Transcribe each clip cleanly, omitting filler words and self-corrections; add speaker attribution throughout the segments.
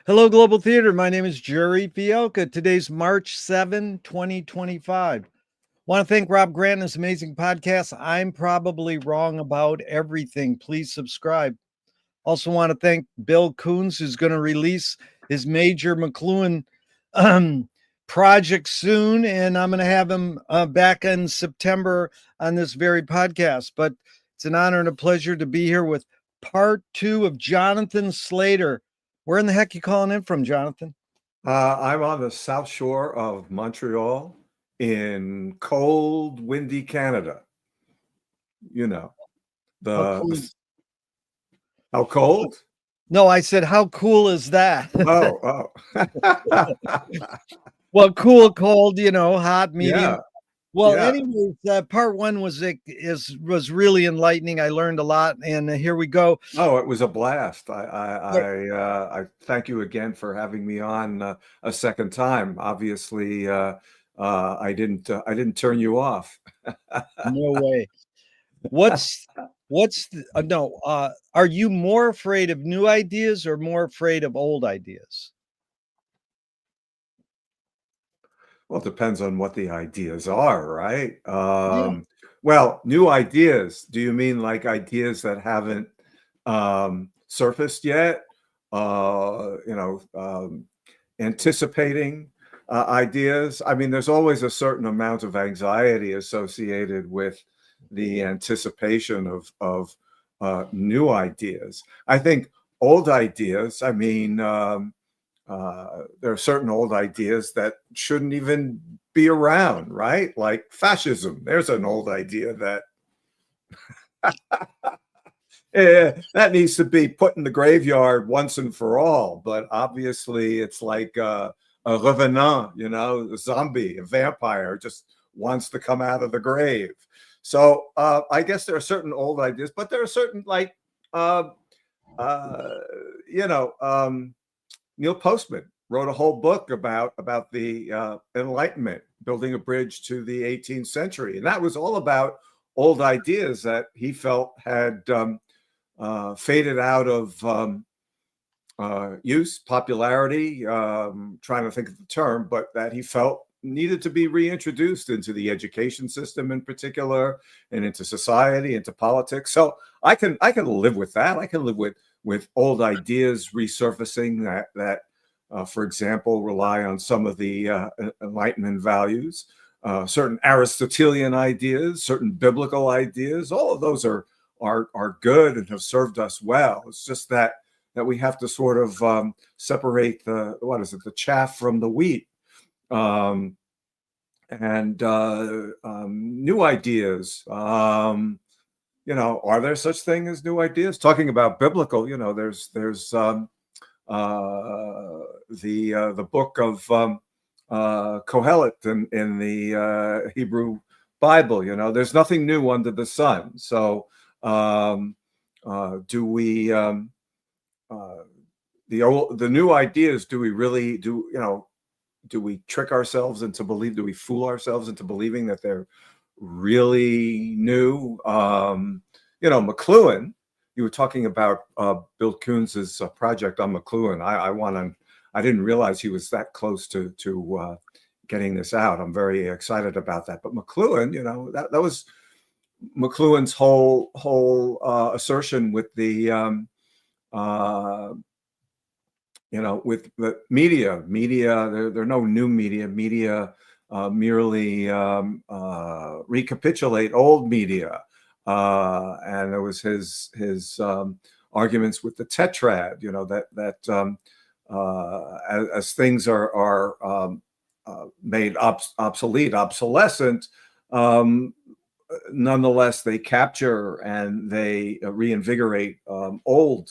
Speaker 1: Hello, Global Theater. My name is Jerry Fielka. Today's March 7, 2025. Want to thank Rob Grant and his amazing podcast. I'm probably wrong about everything. Please subscribe. Also want to thank Bill Coons, who's going to release his major McLuhan project soon. And I'm going to have him back in September on this very podcast. But it's an honor and a pleasure to be here with part 2 of Jonathan Slater. Where in the heck you calling in from, Jonathan?
Speaker 2: I'm on the south shore of Montreal in cold, windy Canada. You know,
Speaker 1: How
Speaker 2: the,
Speaker 1: cool?
Speaker 2: the how cold?
Speaker 1: No, I said, how cool is that?
Speaker 2: Oh.
Speaker 1: Well, cool, cold, hot, medium.
Speaker 2: Yeah,
Speaker 1: Well,
Speaker 2: yeah.
Speaker 1: anyways, part 1 was really enlightening. I learned a lot, and here we go.
Speaker 2: Oh, it was a blast. I
Speaker 1: But
Speaker 2: I I thank you again for having me on a second time. Obviously, I didn't turn you off.
Speaker 1: no way. What's no? Are you more afraid of new ideas or more afraid of old ideas?
Speaker 2: Well, it depends on what the ideas are, right?
Speaker 1: Yeah.
Speaker 2: Well, new ideas. Do you mean like ideas that haven't surfaced yet? Anticipating ideas. I mean, there's always a certain amount of anxiety associated with the anticipation of new ideas. I think old ideas. I mean. There are certain old ideas that shouldn't even be around, right? Like fascism. There's an old idea that that needs to be put in the graveyard once and for all. But obviously, it's like a revenant, a zombie, a vampire, just wants to come out of the grave. So I guess there are certain old ideas, but there are certain like, uh, uh, you know. Neil Postman wrote a whole book about the Enlightenment, building a bridge to the 18th century, and that was all about old ideas that he felt had faded out of use, popularity. Trying to think of the term, but that he felt needed to be reintroduced into the education system in particular, and into society, into politics. So I can live with that. I can live with old ideas resurfacing that for example, rely on some of the Enlightenment values, certain Aristotelian ideas, certain biblical ideas. All of those are good and have served us well. It's just that we have to sort of separate the chaff from the wheat. Um, and New ideas. Are there such thing as new ideas? Talking about biblical, there's the book of Kohelet in the Hebrew Bible. There's nothing new under the sun. So do we the new ideas? Do we really do we trick ourselves into do we fool ourselves into believing that they're really new? McLuhan, you were talking about Bill Coons's project on McLuhan. I didn't realize he was that close to getting this out. I'm very excited about that. But McLuhan, that was McLuhan's whole assertion with the with the media. There are no new media. Media merely recapitulate old media. And there was his arguments with the tetrad, as things are made obsolete, obsolescent, nonetheless they capture and they reinvigorate old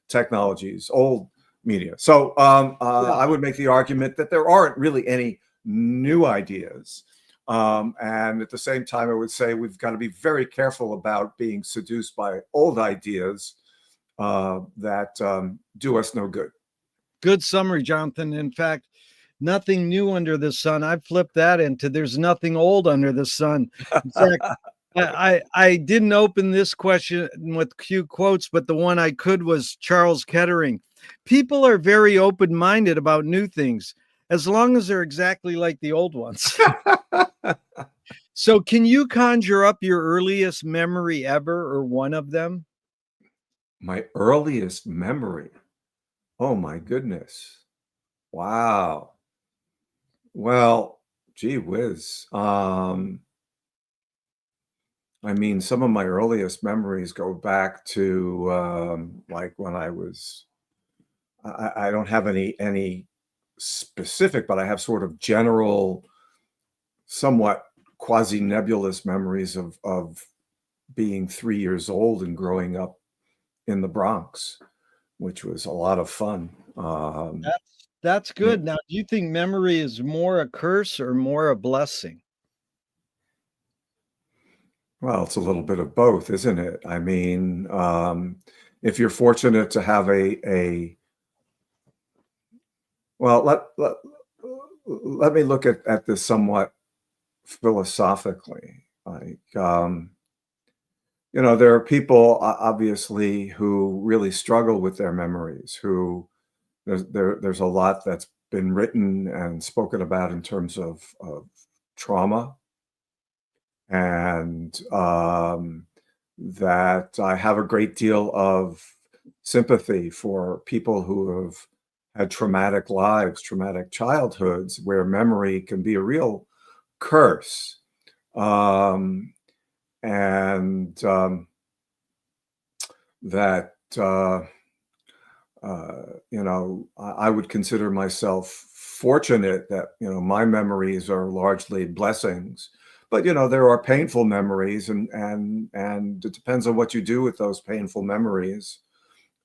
Speaker 2: technologies, old media. So I would make the argument that there aren't really any new ideas. And at the same time, I would say we've got to be very careful about being seduced by old ideas that do us no good.
Speaker 1: Good summary, Jonathan. In fact, nothing new under the sun. I flipped that into there's nothing old under the sun. In fact, I didn't open this question with cute quotes, but the one I could was Charles Kettering. People are very open-minded about new things, as long as they're exactly like the old ones. So can you conjure up your earliest memory ever or one of them?
Speaker 2: My earliest memory. Oh my goodness. Wow. Well, gee whiz. I mean, some of my earliest memories go back to like when I was. I don't have any specific, but I have sort of general, somewhat quasi nebulous memories of being 3 years old and growing up in the Bronx, which was a lot of fun.
Speaker 1: That's
Speaker 2: Yeah,
Speaker 1: good. Now, do you think memory is more a curse or more a blessing?
Speaker 2: well, it's a little bit of both, isn't it? I mean, if you're fortunate to have a well, let me look at this somewhat philosophically. Like, there are people obviously who really struggle with their memories, who there's a lot that's been written and spoken about in terms of trauma, and that I have a great deal of sympathy for people who have had traumatic lives, traumatic childhoods, where memory can be a real curse. Um, and that I would consider myself fortunate that my memories are largely blessings, but there are painful memories, and it depends on what you do with those painful memories.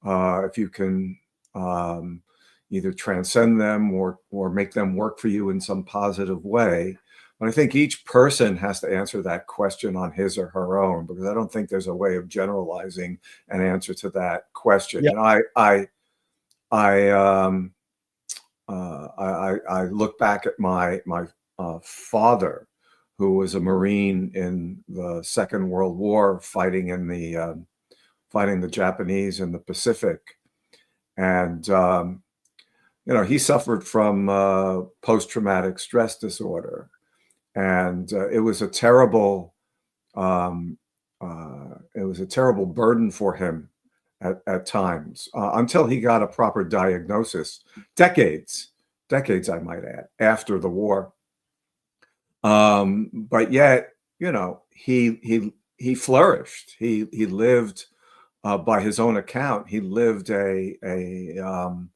Speaker 2: If you can um, either transcend them or make them work for you in some positive way. But I think each person has to answer that question on his or her own, because I don't think there's a way of generalizing an answer to that question.
Speaker 1: Yeah.
Speaker 2: I I look back at my father, who was a Marine in the Second World War, fighting the Japanese in the Pacific, and he suffered from post-traumatic stress disorder, and um, it was a terrible burden for him at times, until he got a proper diagnosis, decades, decades, I might add, after the war. But yet, he flourished. He lived, by his own account, he lived an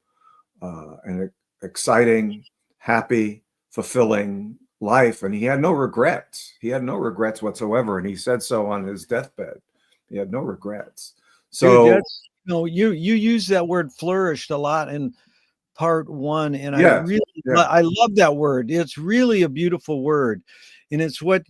Speaker 2: exciting, happy, fulfilling life, and he had no regrets. He had no regrets whatsoever, and he said so on his deathbed. He had no regrets.
Speaker 1: Dude,
Speaker 2: So,
Speaker 1: that's you use that word flourished a lot in part one, and I
Speaker 2: yes,
Speaker 1: really
Speaker 2: yeah.
Speaker 1: I love that word. It's really a beautiful word, and it's what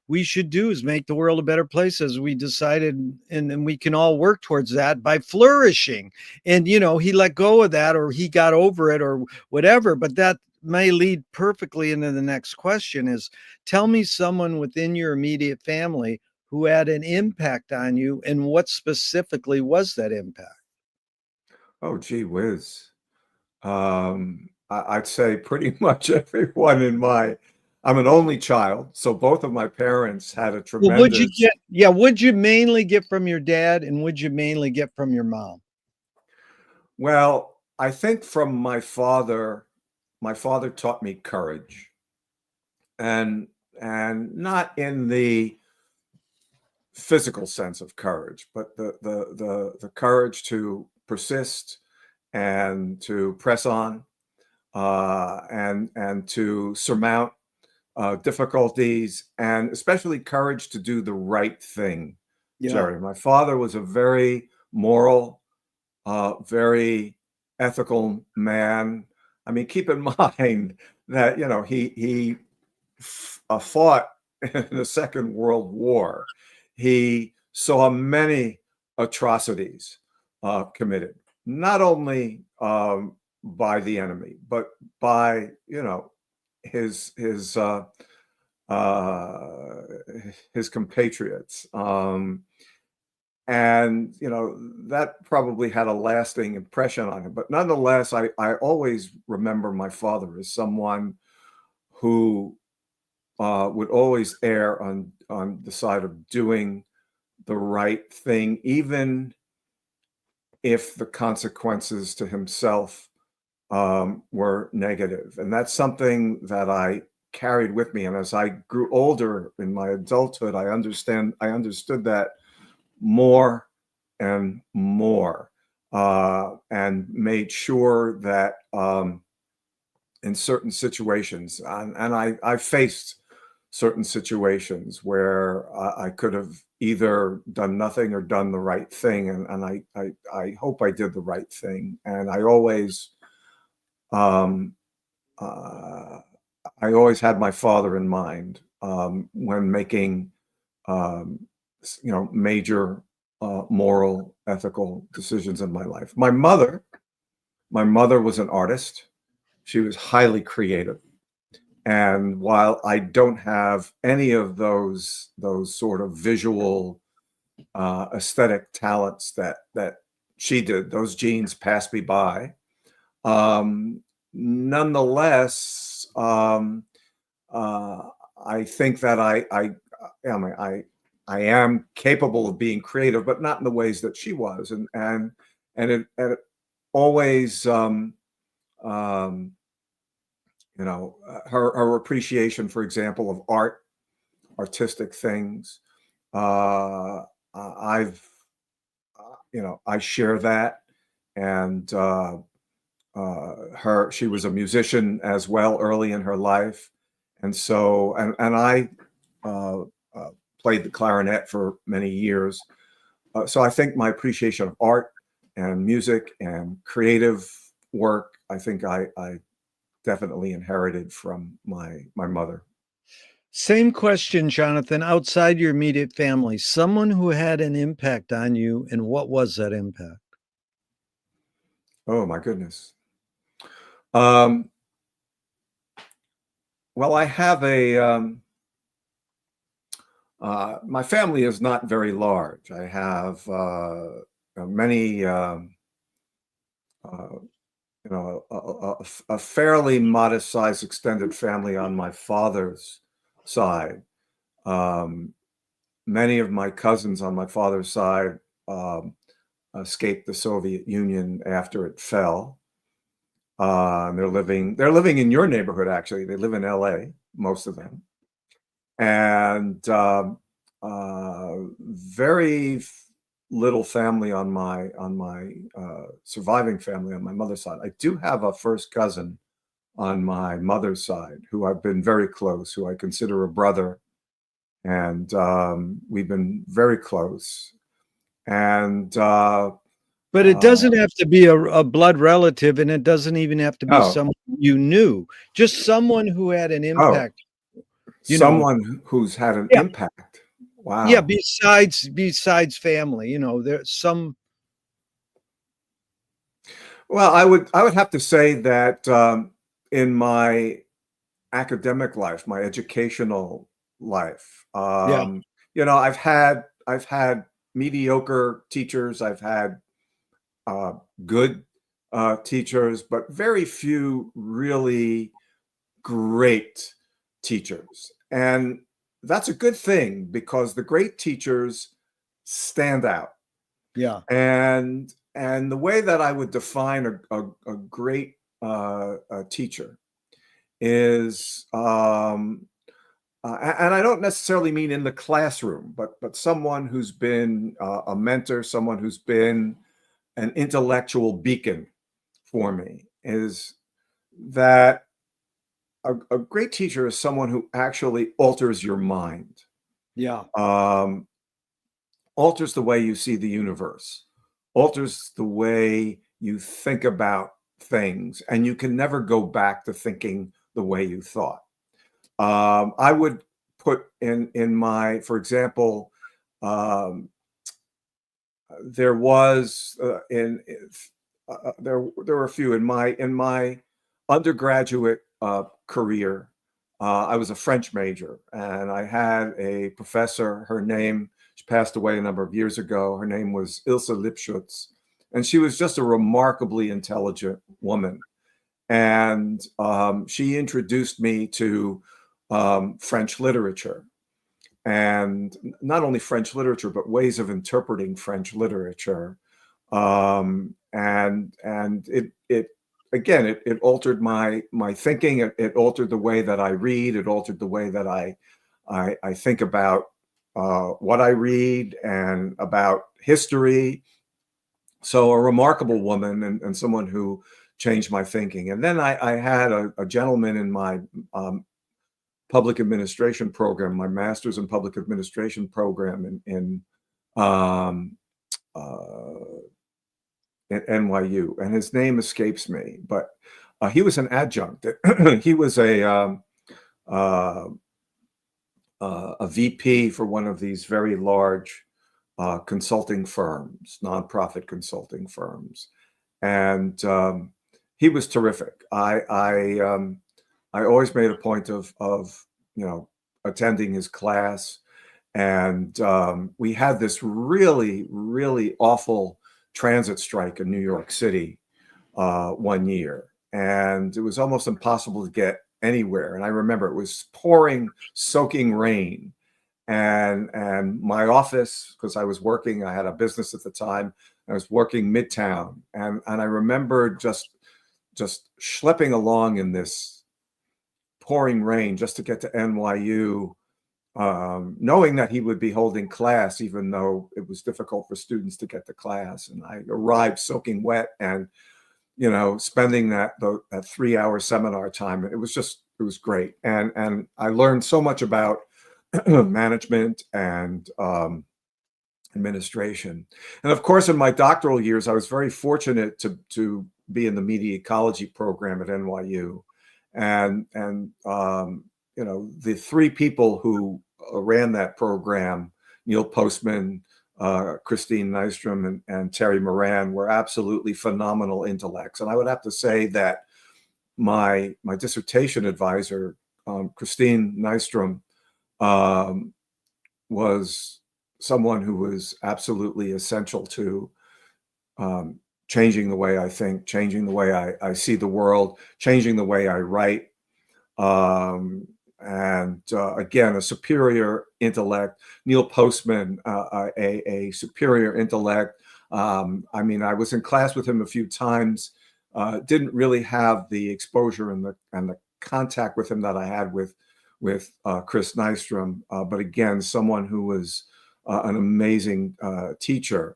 Speaker 1: we should do is make the world a better place, as we decided, and we can all work towards that by flourishing. And he let go of that, or he got over it, or whatever. But that may lead perfectly into the next question: is tell me someone within your immediate family who had an impact on you, and what specifically was that impact?
Speaker 2: Oh, gee whiz. I'd say pretty much everyone in my. I'm an only child, so both of my parents had a
Speaker 1: Well, would you
Speaker 2: tremendous.
Speaker 1: get yeah, would you mainly get from your dad, and would you mainly get from your mom?
Speaker 2: Well, I think from my father taught me courage, and not in the physical sense of courage, but the courage to persist and to press on, and to surmount difficulties, and especially courage to do the right thing.
Speaker 1: Yeah.
Speaker 2: Jerry, my father was a very moral, very ethical man. I mean, keep in mind that he fought in the Second World War. He saw many atrocities committed, not only by the enemy, but by his his uh, uh, his compatriots. and that probably had a lasting impression on him. But nonetheless, I always remember my father as someone who would always err on the side of doing the right thing, even if the consequences to himself were negative. And that's something that I carried with me. And as I grew older in my adulthood, I understood that more and more, and made sure that in certain situations, and I faced certain situations where I could have either done nothing or done the right thing, and I hope I did the right thing, and um, uh, I always had my father in mind when making um, major moral, ethical decisions in my life. My mother was an artist. She was highly creative. And while I don't have any of those sort of visual aesthetic talents that she did, those genes passed me by. Nonetheless, I think that I am capable of being creative, but not in the ways that she was, and it always her appreciation, for example, of artistic things. I've I share that, and she was a musician as well early in her life, and so and I uh, played the clarinet for many years. So I think my appreciation of art and music and creative work, I think I definitely inherited from my mother.
Speaker 1: Same question, Jonathan. Outside your immediate family, someone who had an impact on you, and what was that impact?
Speaker 2: Oh my goodness. Um, well, I have my family is not very large. I have many, uh, a fairly modest sized extended family on my father's side. Um, Many of my cousins on my father's side um, escaped the Soviet Union after it fell. They're living in your neighborhood, actually. They live in LA, most of them. And very little family on my surviving family on my mother's side. I do have a first cousin on my mother's side who I've been very close, who I consider a brother, and we've been very close. And
Speaker 1: But it
Speaker 2: uh,
Speaker 1: doesn't have to be a blood relative, and it doesn't even have to be
Speaker 2: oh,
Speaker 1: someone you knew, just someone who had an
Speaker 2: oh,
Speaker 1: impact, you know.
Speaker 2: someone who's had an
Speaker 1: Yeah,
Speaker 2: impact.
Speaker 1: yeah,
Speaker 2: Wow.
Speaker 1: besides family, there's some.
Speaker 2: Well, I would have to say that in my academic life, my educational life,
Speaker 1: Yeah,
Speaker 2: I've had mediocre teachers, I've had uh, good teachers, but very few really great teachers, and that's a good thing because the great teachers stand out.
Speaker 1: yeah.
Speaker 2: And the way that I would define a great teacher is, and I don't necessarily mean in the classroom, but someone who's been a mentor, someone who's been an intellectual beacon for me, is that a great teacher is someone who actually alters your mind,
Speaker 1: Yeah.
Speaker 2: um, alters the way you see the universe, alters the way you think about things, and you can never go back to thinking the way you thought. I would put in my, for example, um, there was there were a few in my undergraduate career. I was a French major, and I had a professor. Her name She passed away a number of years ago. Her name was Ilse Lipschutz, and she was just a remarkably intelligent woman. And she introduced me to French literature, and not only French literature, but ways of interpreting French literature. And it again, it altered my thinking. It altered the way that I read. It altered the way that I think about what I read and about history. So a remarkable woman, and someone who changed my thinking. And then I had a gentleman in my public administration program, my master's in public administration program um, at NYU, and his name escapes me, but he was an adjunct. He was uh, a VP for one of these very large consulting firms, nonprofit consulting firms, and he was terrific. I always made a point of attending his class, and we had this really awful transit strike in New York City one year, and it was almost impossible to get anywhere. And I remember it was pouring, soaking rain, and my office, because I was working, I had a business at the time. I was working Midtown, and I remember just schlepping along in this pouring rain just to get to NYU, knowing that he would be holding class, even though it was difficult for students to get to class. And I arrived soaking wet, and spending that 3-hour seminar time. It was great, and I learned so much about management and administration. And of course, in my doctoral years, I was very fortunate to be in the media ecology program at NYU, and the three people who ran that program, Neil Postman, Christine Nystrom, and Terry Moran, were absolutely phenomenal intellects. And I would have to say that my dissertation advisor, Christine Nystrom, was someone who was absolutely essential to changing the way I think, changing the way I see the world, changing the way I write. Again, a superior intellect. Neil Postman, a superior intellect. I mean, I was in class with him a few times. Didn't really have the exposure and the contact with him that I had with Chris Nystrom. But again, someone who was an amazing teacher.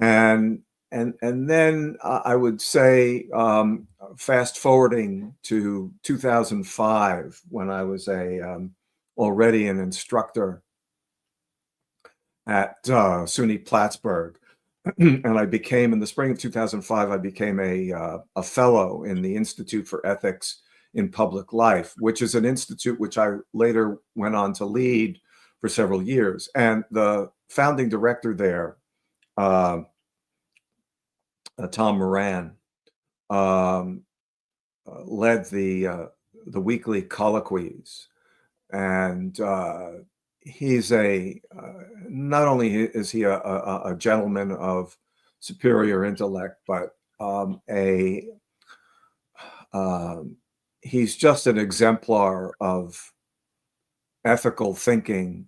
Speaker 2: And then I would say, fast forwarding to 2005, when I was already an instructor at SUNY Plattsburgh, and I became, in the spring of 2005, I became a fellow in the Institute for Ethics in Public Life, which is an institute which I later went on to lead for several years. And the founding director there, Tom Moran, led the weekly colloquies, and he's not only is he a gentleman of superior intellect, but he's just an exemplar of ethical thinking,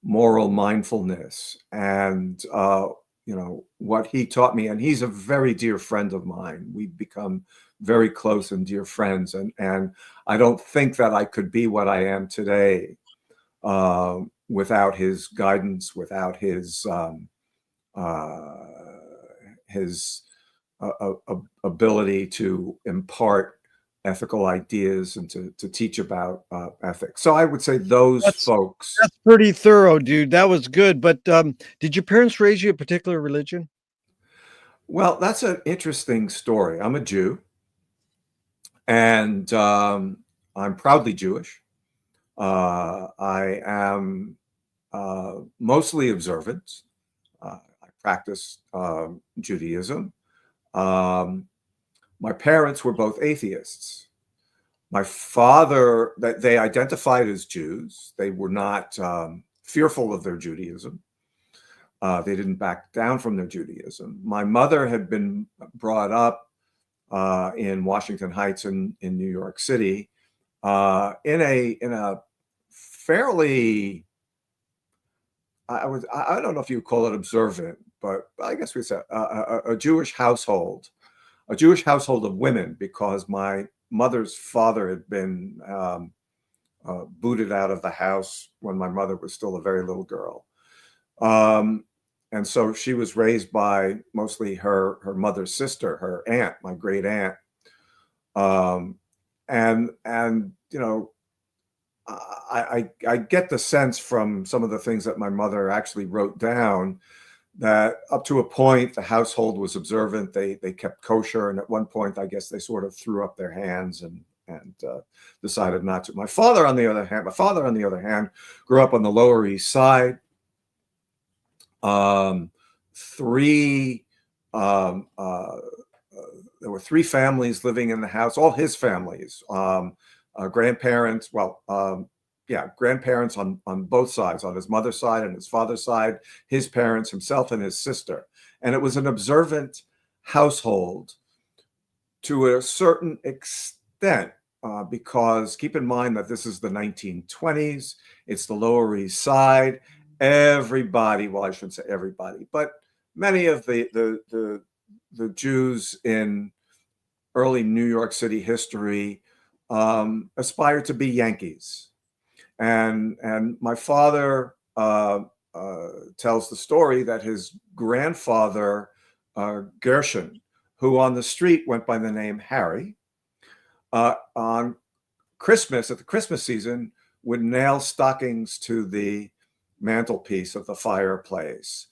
Speaker 2: moral mindfulness, and what he taught me. And he's a very dear friend of mine. We've become very close and dear friends. And I don't think that I could be what I am today without his guidance, without his ability to impart ethical ideas and to teach about ethics. So I would say those folks.
Speaker 1: That's pretty thorough, dude. That was good. But did your parents raise you a particular religion?
Speaker 2: Well, that's an interesting story. I'm a Jew, and I'm proudly Jewish. I am mostly observant. I practice Judaism. My parents were both atheists. My father, they identified as Jews. They were not fearful of their Judaism. They didn't back down from their Judaism. My mother had been brought up in Washington Heights in New York City, in a fairly, I don't know if you call it observant, but I guess we say a Jewish household, of women, because my mother's father had been booted out of the house when my mother was still a very little girl. And so she was raised by mostly her mother's sister, her aunt, my great aunt. And you know, I get the sense from some of the things that my mother actually wrote down that up to a point the household was observant. They kept kosher, and at one point I guess they sort of threw up their hands and decided not to. My father, on the other hand, grew up on the Lower East Side. Three there were three families living in the house, all his families, grandparents, grandparents on both sides, on his mother's side and his father's side, his parents, himself and his sister. And it was an observant household to a certain extent, because keep in mind that this is the 1920s, it's the Lower East Side. Everybody, well, I shouldn't say everybody, but many of the Jews in early New York City history aspired to be Yankees. And my father tells the story that his grandfather, Gershon, who on the street went by the name Harry, on Christmas, at the Christmas season, would nail stockings to the mantelpiece of the fireplace.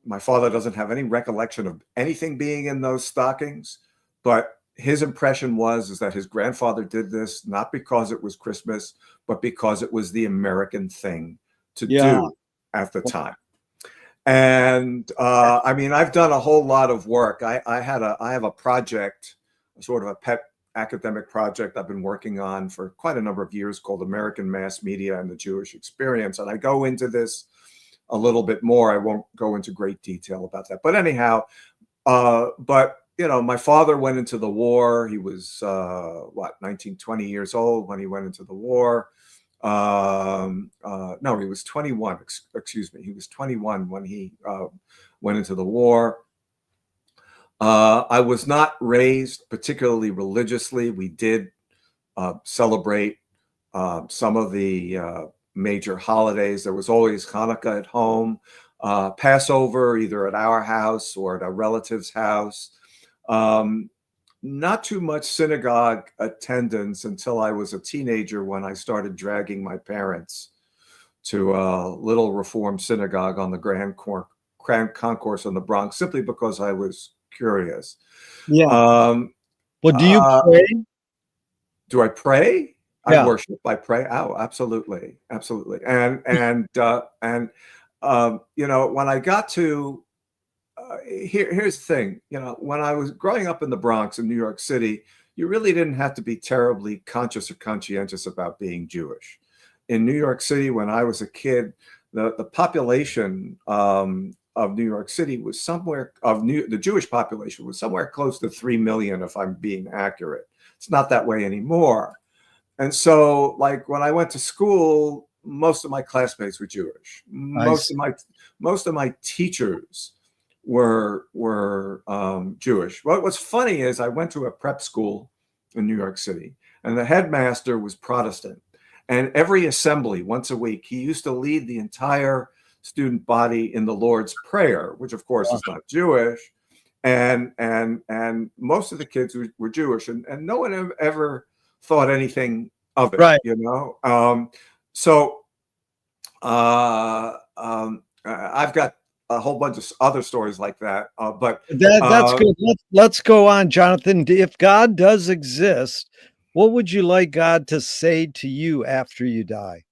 Speaker 2: My father doesn't have any recollection of anything being in those stockings, but his impression is that his grandfather did this not because it was Christmas, but because it was the American thing to do at the time. And I mean, I've done a whole lot of work. I have a project, sort of a pet academic project I've been working on for quite a number of years called American Mass Media and the Jewish Experience. And I go into this a little bit more. I won't go into great detail about that. But anyhow, but you know, my father went into the war. He was 19, 20 years old when he went into the war. No, he was 21. Excuse me. He was 21 when he went into the war. I was not raised particularly religiously. We did celebrate some of the major holidays. There was always Hanukkah at home, Passover either at our house or at a relative's house. Not too much synagogue attendance until I was a teenager, when I started dragging my parents to a little Reform synagogue on the Grand Concourse in the Bronx, simply because I was curious.
Speaker 1: Yeah. Well, do you pray?
Speaker 2: Do I pray?
Speaker 1: Yeah.
Speaker 2: I worship. I pray. Oh, absolutely, absolutely. And you know, when I got to here's the thing, you know, when I was growing up in the Bronx in New York City, you really didn't have to be terribly conscious or conscientious about being Jewish. In New York City, when I was a kid, the population of New York City was somewhere the Jewish population was somewhere close to 3 million, if I'm being accurate. It's not that way anymore. And so, like, when I went to school, most of my classmates were Jewish. Most of my teachers were Jewish. What's funny is I went to a prep school in New York City, and the headmaster was Protestant. And every assembly, once a week, he used to lead the entire student body in the Lord's Prayer, which of course is not Jewish. And most of the kids were Jewish, and no one ever thought anything of it, right? You know. I've got a whole bunch of other stories like that, but
Speaker 1: that's good. Let's go on, Jonathan. If God does exist, what would you like God to say to you after you die?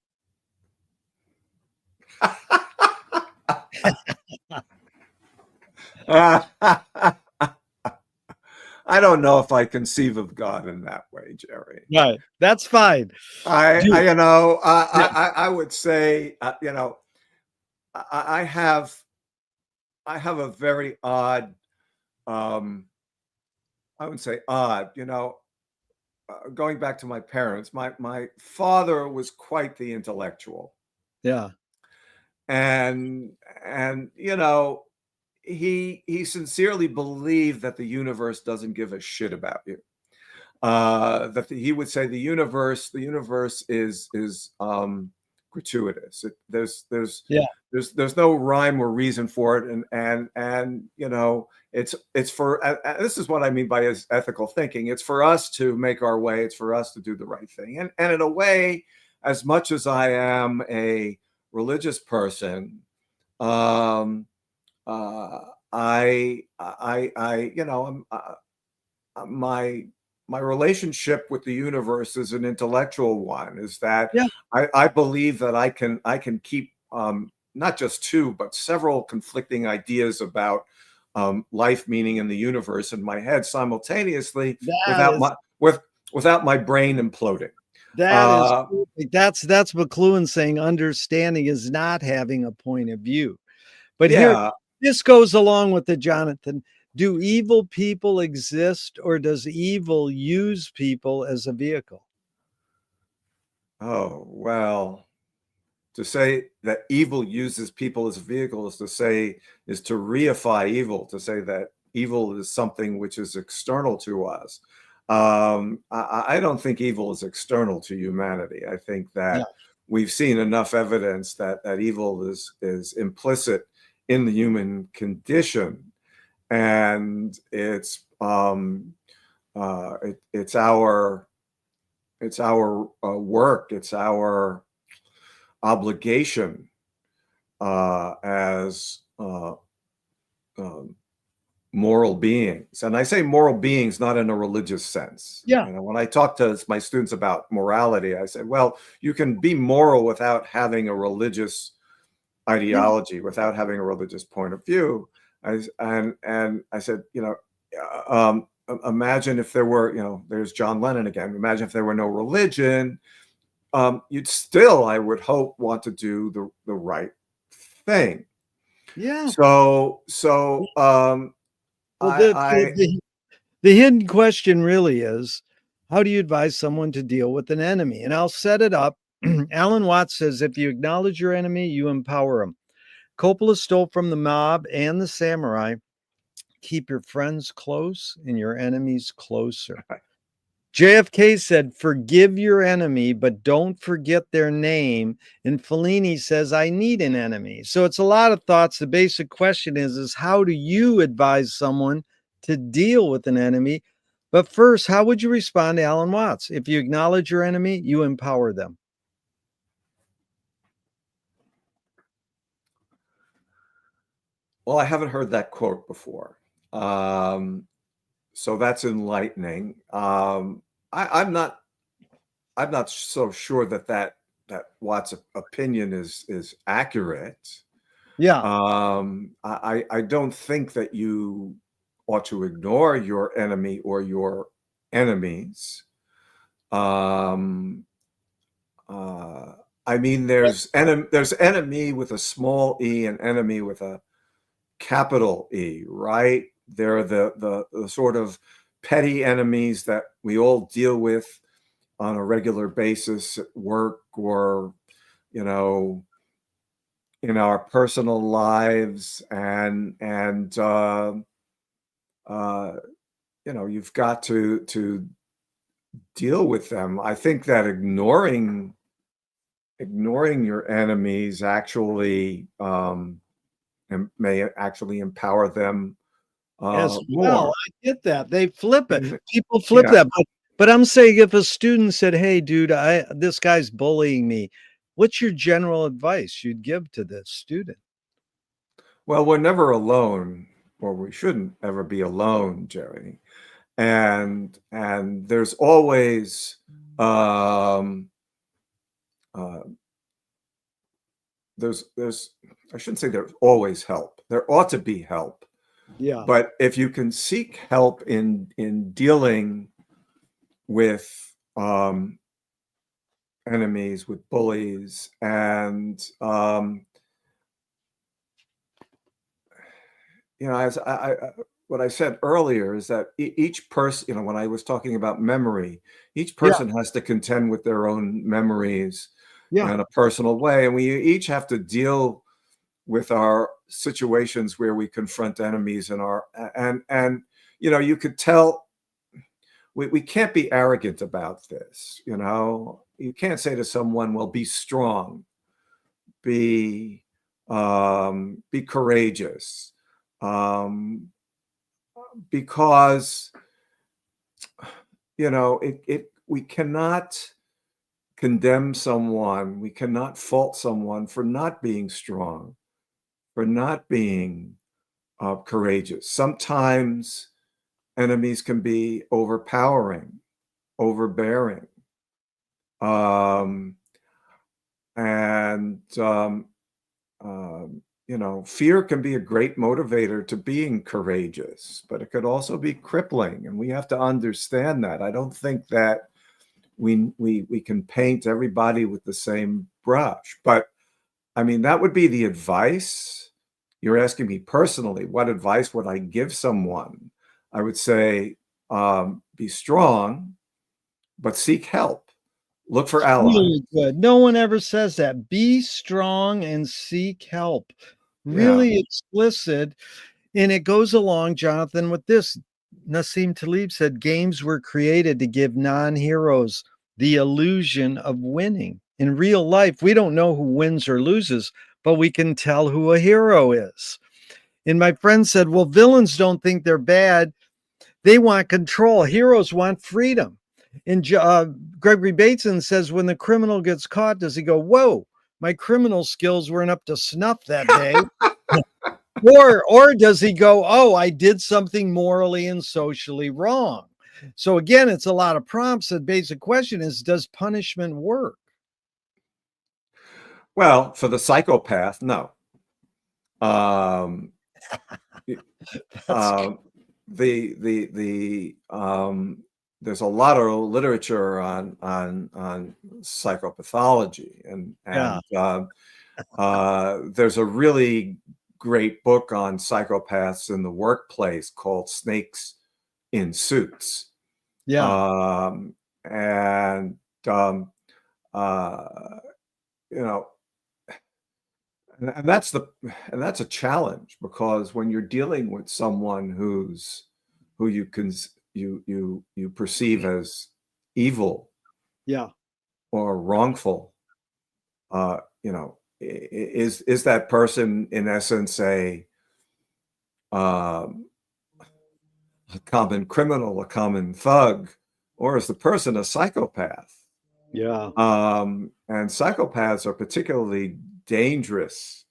Speaker 2: I don't know if I conceive of God in that way, Jerry.
Speaker 1: Right, that's fine.
Speaker 2: I would say, you know, I have I have a very odd, um, I wouldn't say odd, going back to my parents, my father was quite the intellectual,
Speaker 1: Yeah.
Speaker 2: and he sincerely believed that the universe doesn't give a shit about you. He would say the universe is gratuitous.
Speaker 1: Yeah.
Speaker 2: There's no rhyme or reason for it, and it's for this is what I mean by his ethical thinking. It's for us to make our way. It's for us to do the right thing, and in a way, as much as I am a religious person, um, uh, my my relationship with the universe is an intellectual one. Is that
Speaker 1: Yeah.
Speaker 2: I believe that I can keep not just two but several conflicting ideas about life, meaning, in the universe in my head simultaneously
Speaker 1: That
Speaker 2: without
Speaker 1: is
Speaker 2: my without my brain imploding.
Speaker 1: that is
Speaker 2: Uh,
Speaker 1: perfect. That's McLuhan saying understanding is not having a point of view. But here,
Speaker 2: yeah.
Speaker 1: this goes along with the Jonathan. Do evil people exist, or does evil use people as a vehicle?
Speaker 2: Oh well. To say that evil uses people as vehicles is to reify evil, to say that evil is something which is external to us. I don't think evil is external to humanity. I think
Speaker 1: Yeah.
Speaker 2: that we've seen enough evidence that evil is implicit in the human condition, and it's our work, it's our obligation as um, moral beings. And I say moral beings not in a religious sense.
Speaker 1: Yeah.
Speaker 2: When I talk to my students about morality, I say, well, you can be moral without having a religious
Speaker 1: Yeah.
Speaker 2: ideology, without having a religious point of view. And I said, imagine if there were, there's John Lennon again. Imagine if there were no religion, you'd still, I would hope, want to do the right thing.
Speaker 1: Yeah.
Speaker 2: So
Speaker 1: Well,
Speaker 2: I I
Speaker 1: the hidden question really is, how do you advise someone to deal with an enemy? And I'll set it up. Alan Watts says, if you acknowledge your enemy, you empower him. Coppola stole from the mob and the samurai. Keep your friends close and your enemies closer. JFK said, forgive your enemy, but don't forget their name. And Fellini says, I need an enemy. So it's a lot of thoughts. The basic question is how do you advise someone to deal with an enemy? But first, how would you respond to Alan Watts? If you acknowledge your enemy, you empower them.
Speaker 2: well, I haven't heard that quote before. Um, so that's enlightening. I'm not so sure that Watt's opinion is accurate.
Speaker 1: Yeah.
Speaker 2: I don't think that you ought to ignore your enemy or your enemies. Um, uh, I mean, there's enemy with a small e and enemy with a capital E, right? They're the sort of petty enemies that we all deal with on a regular basis at work, or you know in our personal lives, uh, you've got to deal with them. I think that ignoring your enemies actually may actually empower them
Speaker 1: As well,
Speaker 2: more.
Speaker 1: I get that. They flip it.
Speaker 2: And
Speaker 1: People flip
Speaker 2: yeah,
Speaker 1: that, but I'm saying if a student said, "Hey, dude, this guy's bullying me," what's your general advice you'd give to this student?
Speaker 2: well, we're never alone, or we shouldn't ever be alone, Jerry. And there's always um, uh, there's I shouldn't say there's always help. There ought to be help.
Speaker 1: Yeah.
Speaker 2: But if you can seek help in dealing with enemies, with bullies, and as what I said earlier is that each person, when I was talking about memory, each
Speaker 1: Yeah,
Speaker 2: person has to contend with their own memories
Speaker 1: yeah.
Speaker 2: in a personal way. And we each have to deal with our situations where we confront enemies and you could tell we can't be arrogant about this. You can't say to someone, well, be strong, be be courageous, because we cannot condemn someone, we cannot fault someone for not being strong, for not being courageous. Sometimes enemies can be overpowering, overbearing, um, and fear can be a great motivator to being courageous, but it could also be crippling, and we have to understand that. I don't think that we can paint everybody with the same brush, but I mean, that would be the advice. You're asking me personally, what advice would I give someone? I would say, be strong, but seek help. Look for allies.
Speaker 1: Really good. No one ever says that. Be strong and seek help.
Speaker 2: Yeah.
Speaker 1: Really explicit. And it goes along, Jonathan, with this. Nassim Taleb said games were created to give non-heroes the illusion of winning. In real life, we don't know who wins or loses, but we can tell who a hero is. And my friend said, well, villains don't think they're bad. They want control. Heroes want freedom. And Gregory Bateson says, when the criminal gets caught, does he go, whoa, my criminal skills weren't up to snuff that day? Or does he go, oh, I did something morally and socially wrong? So again, it's a lot of prompts. The basic question is, does punishment work?
Speaker 2: Well, for the psychopath, no. Um,
Speaker 1: That's
Speaker 2: uh, there's a lot of literature on psychopathology, and
Speaker 1: yeah,
Speaker 2: there's a really great book on psychopaths in the workplace called Snakes in Suits.
Speaker 1: yeah,
Speaker 2: And uh, you know, and that's a challenge, because when you're dealing with someone who you perceive as evil
Speaker 1: yeah.
Speaker 2: or wrongful, is that person in essence um, a common criminal, a common thug, or is the person a psychopath?
Speaker 1: Yeah.
Speaker 2: And psychopaths are particularly dangerous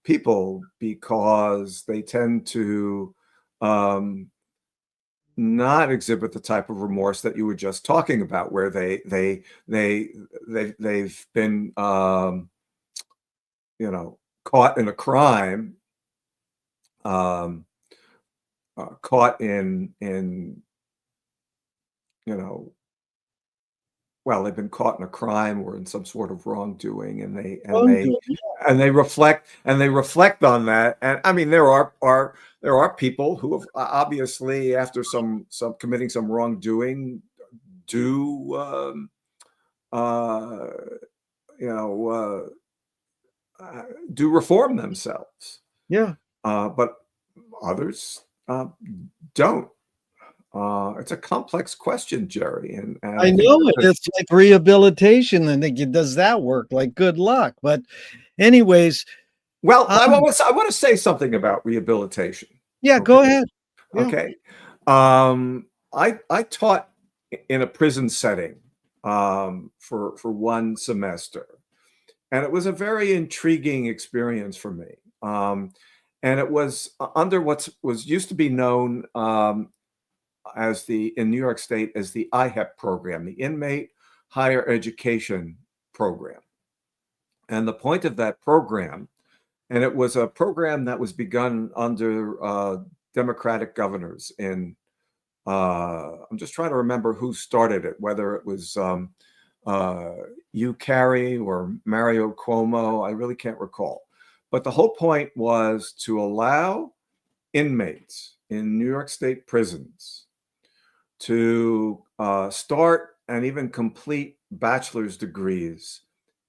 Speaker 2: people, because they tend to um, not exhibit the type of remorse that you were just talking about, where they've been caught in a crime, um, caught in you know well, they've been caught in a crime or in some sort of wrongdoing, and they and they
Speaker 1: Wrongdoing.
Speaker 2: and they reflect on that. And I mean, there are people who have obviously, after some committing some wrongdoing, do uh, you know do reform themselves,
Speaker 1: Yeah.
Speaker 2: but others don't. It's a complex question, Jerry, and I
Speaker 1: I
Speaker 2: think
Speaker 1: know it.
Speaker 2: that
Speaker 1: It's like rehabilitation. And think, does that work? Like, good luck. But, anyways,
Speaker 2: well,
Speaker 1: um,
Speaker 2: I want to say something about rehabilitation.
Speaker 1: yeah,
Speaker 2: Okay.
Speaker 1: go ahead. Yeah.
Speaker 2: Okay. I taught in a prison setting for one semester, and it was a very intriguing experience for me. And it was under what was used to be known as in New York State as the IHEP program, the Inmate Higher Education Program. And the point of that program, and it was a program that was begun under Democratic governors I'm just trying to remember who started it, whether it was Hugh Carey or Mario Cuomo. I really can't recall. But the whole point was to allow inmates in New York State prisons to start and even complete bachelor's degrees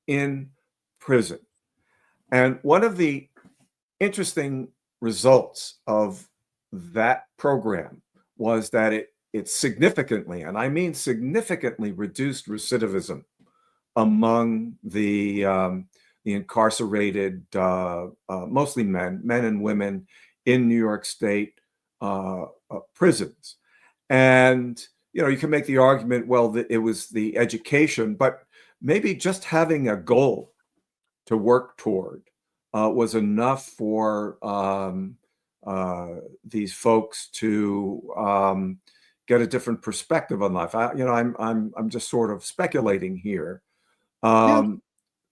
Speaker 2: in prison. And one of the interesting results of that program was that it significantly, and I mean significantly, reduced recidivism among the incarcerated, mostly men and women in New York State prisons. And you can make the argument, well, that it was the education, but maybe just having a goal to work toward was enough for these folks to get a different perspective on life. I'm just sort of speculating here.
Speaker 1: Yeah.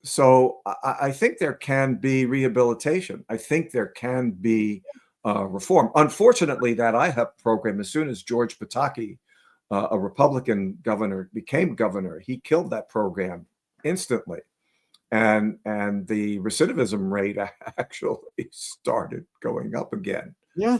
Speaker 2: So I think there can be rehabilitation. I think there can be reform. Unfortunately, that IHEP program, as soon as George Pataki, a Republican governor, became governor, he killed that program instantly. And the recidivism rate actually started going up again.
Speaker 1: Yeah.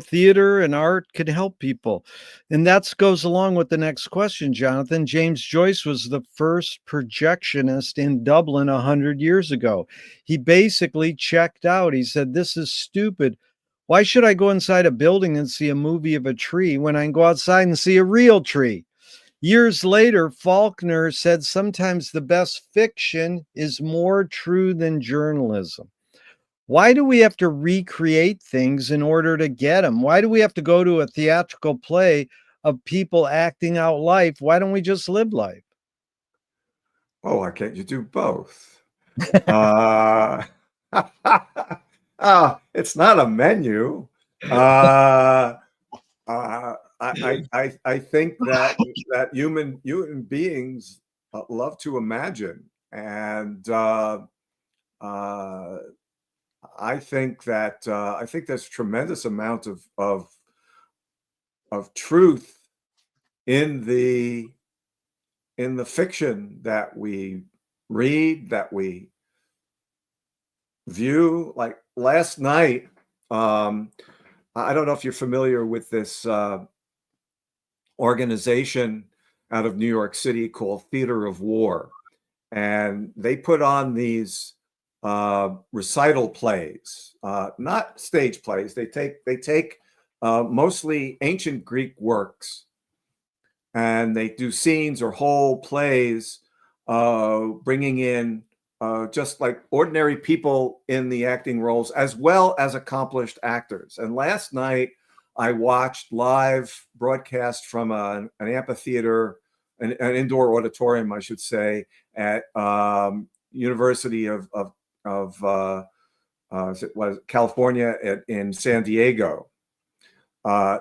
Speaker 1: Theater and art can help people. And that goes along with the next question, Jonathan. James Joyce was the first projectionist in Dublin 100 years ago. He basically checked out. He said, "This is stupid. Why should I go inside a building and see a movie of a tree when I can go outside and see a real tree?" Years later, Faulkner said sometimes the best fiction is more true than journalism. Why do we have to recreate things in order to get them? Why do we have to go to a theatrical play of people acting out life? Why don't we just live life?
Speaker 2: Oh, why can't you do both? It's not a menu. I think that human beings love to imagine, and I think there's a tremendous amount of truth in the fiction that we read, that we view. Like last night, I don't know if you're familiar with this organization out of New York City called Theater of War, and they put on these recital plays, not stage plays. They take mostly ancient Greek works, and they do scenes or whole plays, bringing in just like ordinary people in the acting roles, as well as accomplished actors. And last night, I watched live broadcast from an amphitheater, an indoor auditorium, I should say, at University of California in San Diego.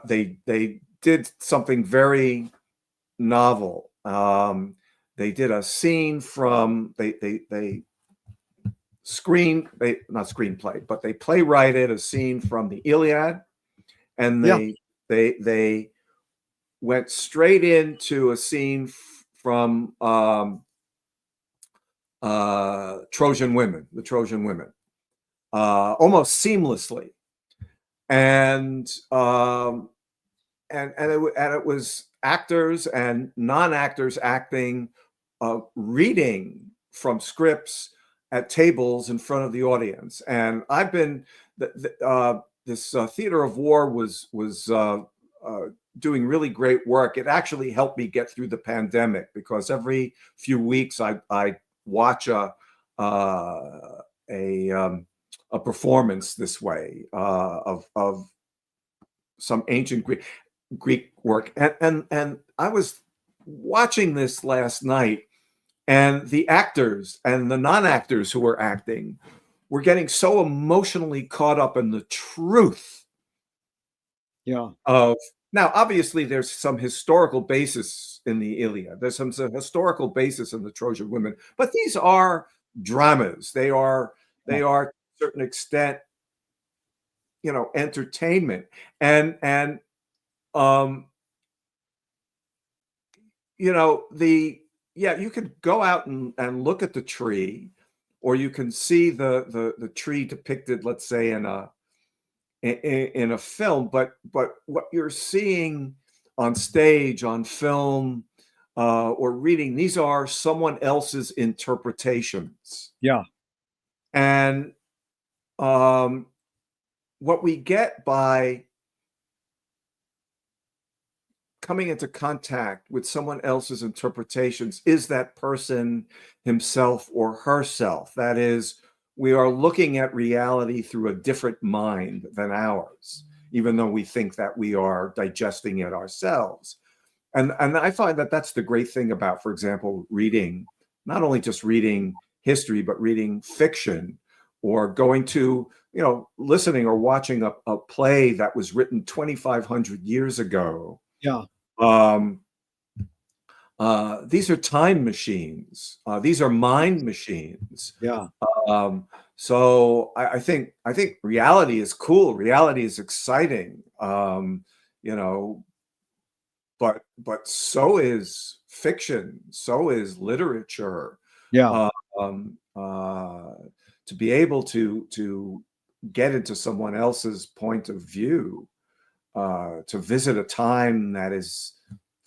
Speaker 2: They did something very novel. They did a scene from they not screenplay, but they playwrited a scene from the Iliad, and they went straight into a scene from Trojan Women, the Trojan Women, almost seamlessly, and it was actors and non-actors acting, reading from scripts at tables in front of the audience. And I've been this Theater of War was doing really great work. It actually helped me get through the pandemic, because every few weeks I watch a performance this way of some ancient Greek work, and I was watching this last night, and the actors and the non-actors who were acting were getting so emotionally caught up in the truth.
Speaker 1: Yeah.
Speaker 2: Now, obviously, there's some historical basis in the Iliad. There's some historical basis in the Trojan Women, but these are dramas. They are to a certain extent, entertainment, and you could go out and look at the tree, or you can see the tree depicted, let's say, in in a film, but what you're seeing on stage, on film, or reading, these are someone else's interpretations.
Speaker 1: Yeah.
Speaker 2: And what we get by coming into contact with someone else's interpretations is that person himself or herself. That is, we are looking at reality through a different mind than ours, even though we think that we are digesting it ourselves. And I find that that's the great thing about, for example, reading, not only just reading history, but reading fiction, or going to, listening or watching a play that was written 2,500 years ago.
Speaker 1: Yeah.
Speaker 2: These are time machines. These are mind machines.
Speaker 1: Yeah.
Speaker 2: So I think reality is cool. Reality is exciting. But so is fiction. So is literature.
Speaker 1: Yeah.
Speaker 2: To be able to get into someone else's point of view, to visit a time that is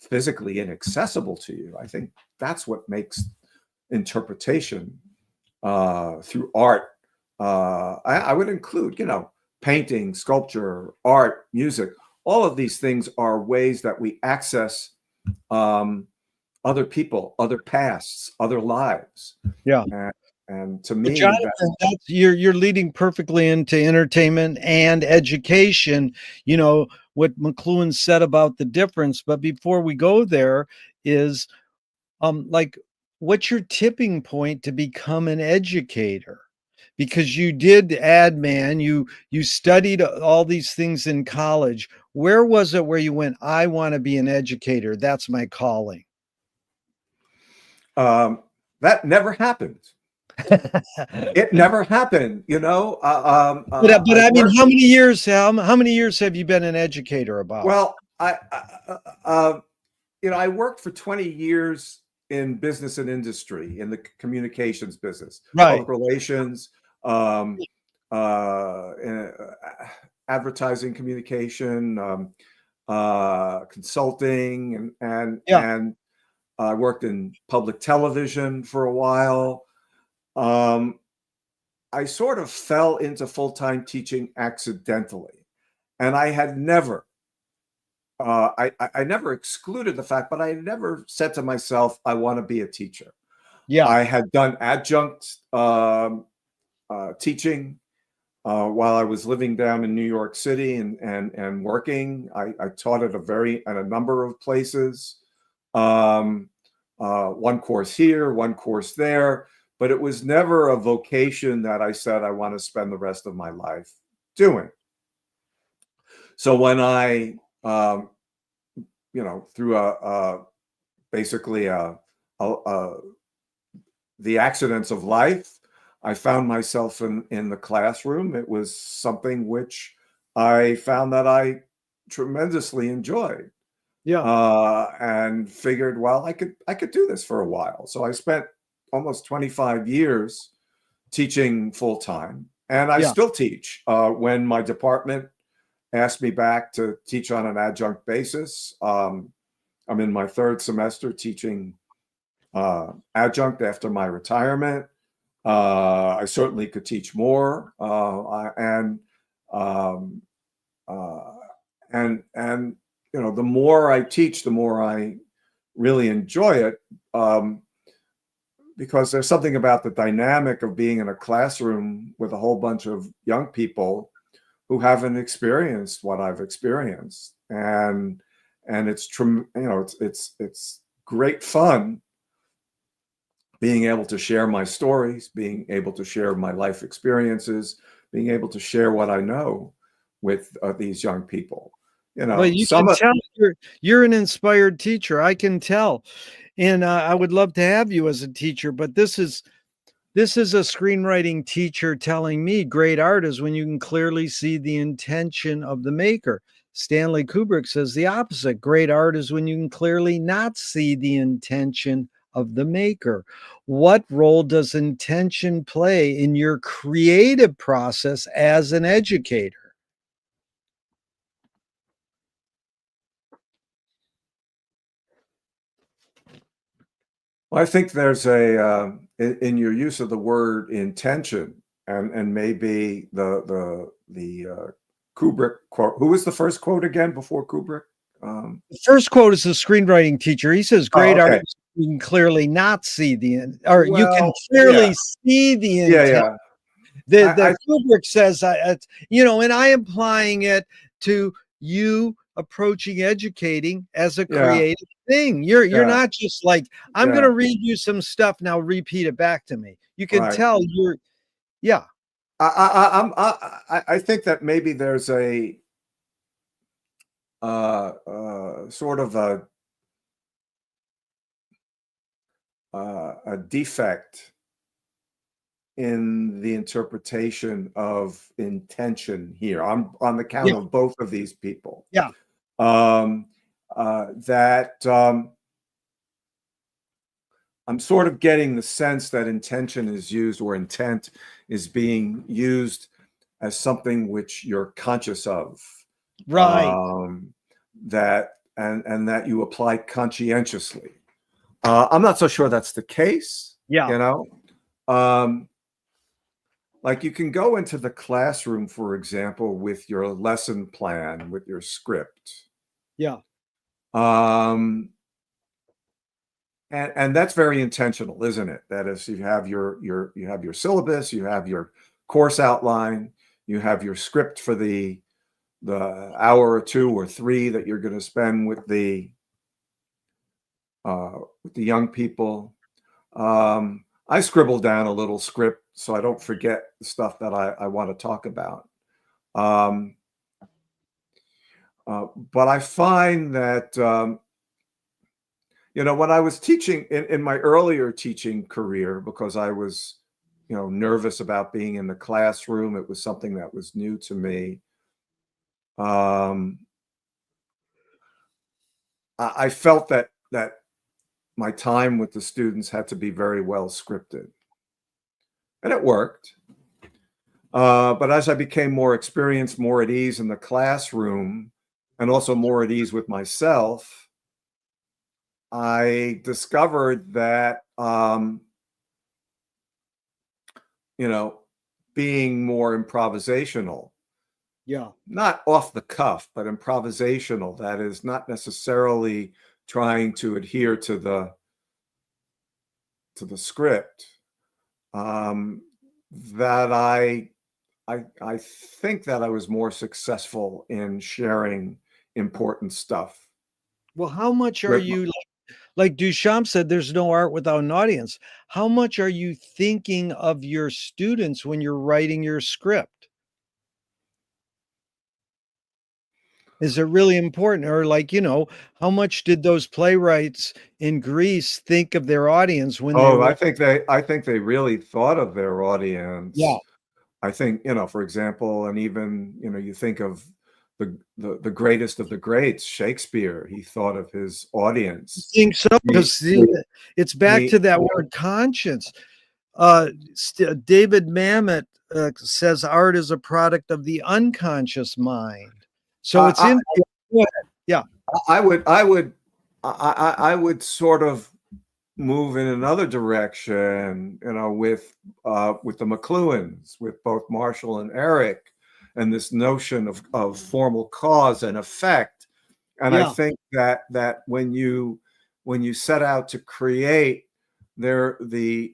Speaker 2: physically inaccessible to you. I think that's what makes interpretation through art. I would include, painting, sculpture, art, music. All of these things are ways that we access other people, other pasts, other lives.
Speaker 1: Yeah.
Speaker 2: And to me,
Speaker 1: Jonathan, you're leading perfectly into entertainment and education. What McLuhan said about the difference. But before we go there, is like, what's your tipping point to become an educator? Because you did you studied all these things in college. Where was it where you went, I want to be an educator? That's my calling.
Speaker 2: That never happened. It never happened,
Speaker 1: But I mean, how many years have you been an educator about?
Speaker 2: Well, I worked for 20 years in business and industry, in the communications business,
Speaker 1: Right.
Speaker 2: public relations, advertising, communication, consulting, and I worked in public television for a while. I sort of fell into full-time teaching accidentally, and I had never, I never excluded the fact, but I never said to myself, I want to be a teacher.
Speaker 1: Yeah.
Speaker 2: I had done adjunct teaching while I was living down in New York City and working. I taught at a number of places. One course here, one course there, but it was never a vocation that I said I want to spend the rest of my life doing. So when I, through basically the accidents of life, I found myself in the classroom. It was something which I found that I tremendously enjoyed.
Speaker 1: Yeah.
Speaker 2: And figured, well, I could do this for a while. So I spent almost 25 years teaching full time, and I still teach when my department asked me back to teach on an adjunct basis. I'm in my third semester teaching adjunct after my retirement. I certainly could teach more, and the more I teach, the more I really enjoy it, because there's something about the dynamic of being in a classroom with a whole bunch of young people who haven't experienced what I've experienced, and it's great fun being able to share my stories, being able to share my life experiences, being able to share what I know with these young people.
Speaker 1: Well, you can tell you're an inspired teacher. I can tell. And I would love to have you as a teacher, but this is a screenwriting teacher telling me great art is when you can clearly see the intention of the maker. Stanley Kubrick says the opposite. Great art is when you can clearly not see the intention of the maker. What role does intention play in your creative process as an educator?
Speaker 2: Well, I think there's in your use of the word intention, and maybe the Kubrick quote. Who was the first quote again before Kubrick?
Speaker 1: The first quote is the screenwriting teacher. He says,
Speaker 2: Oh,
Speaker 1: "Great
Speaker 2: okay.
Speaker 1: artists, you can clearly not see or you can
Speaker 2: Well, yeah,
Speaker 1: clearly see the
Speaker 2: yeah,
Speaker 1: intent."
Speaker 2: yeah.
Speaker 1: The
Speaker 2: I
Speaker 1: Kubrick says, and I am applying it to you approaching educating as a
Speaker 2: yeah,
Speaker 1: creative thing. You're
Speaker 2: yeah,
Speaker 1: not just like, I'm going
Speaker 2: yeah.
Speaker 1: to read you some stuff now, repeat it back to me. You can
Speaker 2: Right.
Speaker 1: tell you're, yeah,
Speaker 2: I think that maybe there's sort of a defect in the interpretation of intention here. I'm on the count
Speaker 1: yeah,
Speaker 2: of both of these people.
Speaker 1: yeah,
Speaker 2: Um, that I'm sort of getting the sense that intention is used, or intent is being used as something which you're conscious of,
Speaker 1: right,
Speaker 2: um, that and that you apply conscientiously. I'm not so sure that's the case,
Speaker 1: yeah,
Speaker 2: you know. Um, like, you can go into the classroom, for example, with your lesson plan, with your script.
Speaker 1: yeah,
Speaker 2: Um, and that's very intentional, isn't it? That is, you have you have your syllabus, you have your course outline, you have your script for the hour or two or three that you're going to spend with the young people. I scribble down a little script so I don't forget the stuff that I want to talk about. Um, but I find that when I was teaching in my earlier teaching career, because I was nervous about being in the classroom, it was something that was new to me. Um, I felt that my time with the students had to be very well scripted, and it worked. But as I became more experienced, more at ease in the classroom, and also more at ease with myself, I discovered that you know, being more improvisational,
Speaker 1: yeah,
Speaker 2: not off the cuff, but improvisational, that is not necessarily trying to adhere to the script, um, that I think that I was more successful in sharing important stuff
Speaker 1: well, how much are
Speaker 2: with my,
Speaker 1: you like Duchamp said, there's no art without an audience. How much are you thinking of your students when you're writing your script? Is it really important? Or like, how much did those playwrights in Greece think of their audience when they
Speaker 2: oh,
Speaker 1: wrote?
Speaker 2: I think they really thought of their
Speaker 1: Yeah.
Speaker 2: audience. I think, for example, and even, you think of the greatest of the greats, Shakespeare, he thought of his
Speaker 1: I
Speaker 2: audience.
Speaker 1: think so,
Speaker 2: He
Speaker 1: because it's back
Speaker 2: he
Speaker 1: to that word conscience. David Mamet says art is a product of the unconscious mind. So it's
Speaker 2: I
Speaker 1: in. Go ahead. Yeah.
Speaker 2: I would sort of move in another direction, with the McLuhans, with both Marshall and Eric, and this notion of formal cause and effect. And I
Speaker 1: Yeah.
Speaker 2: think that when you set out to create, the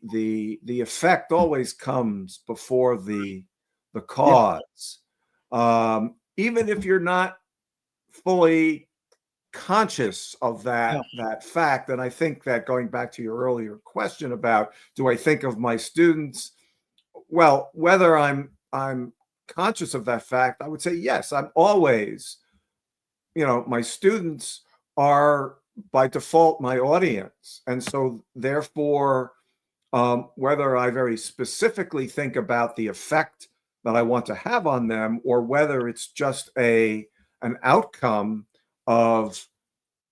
Speaker 2: effect always comes before the
Speaker 1: Yeah.
Speaker 2: cause. Even if you're not fully conscious of
Speaker 1: Yeah.
Speaker 2: that fact. And I think that, going back to your earlier question about, do I think of my students, well, whether I'm conscious of that fact, I would say yes. I'm always, my students are by default my audience, and so therefore, whether I very specifically think about the effect that I want to have on them, or whether it's just an outcome of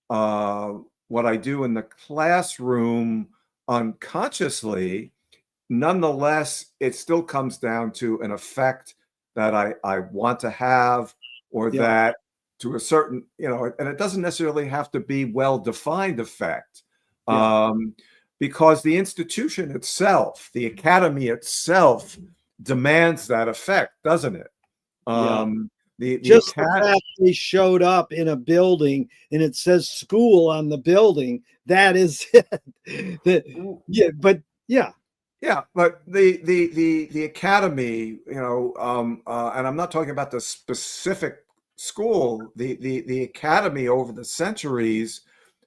Speaker 2: uh, what I do in the classroom unconsciously, nonetheless, it still comes down to an effect that I want to have, or
Speaker 1: Yeah.
Speaker 2: that, to a certain, and it doesn't necessarily have to be well defined effect.
Speaker 1: Yeah.
Speaker 2: Um, because the institution itself, the academy itself, demands that effect, doesn't it?
Speaker 1: Yeah.
Speaker 2: The
Speaker 1: Just the fact they showed up in a building and it says school on the building, that is it. Yeah, but yeah.
Speaker 2: Yeah, but the academy, you know, and I'm not talking about the specific school. The academy over the centuries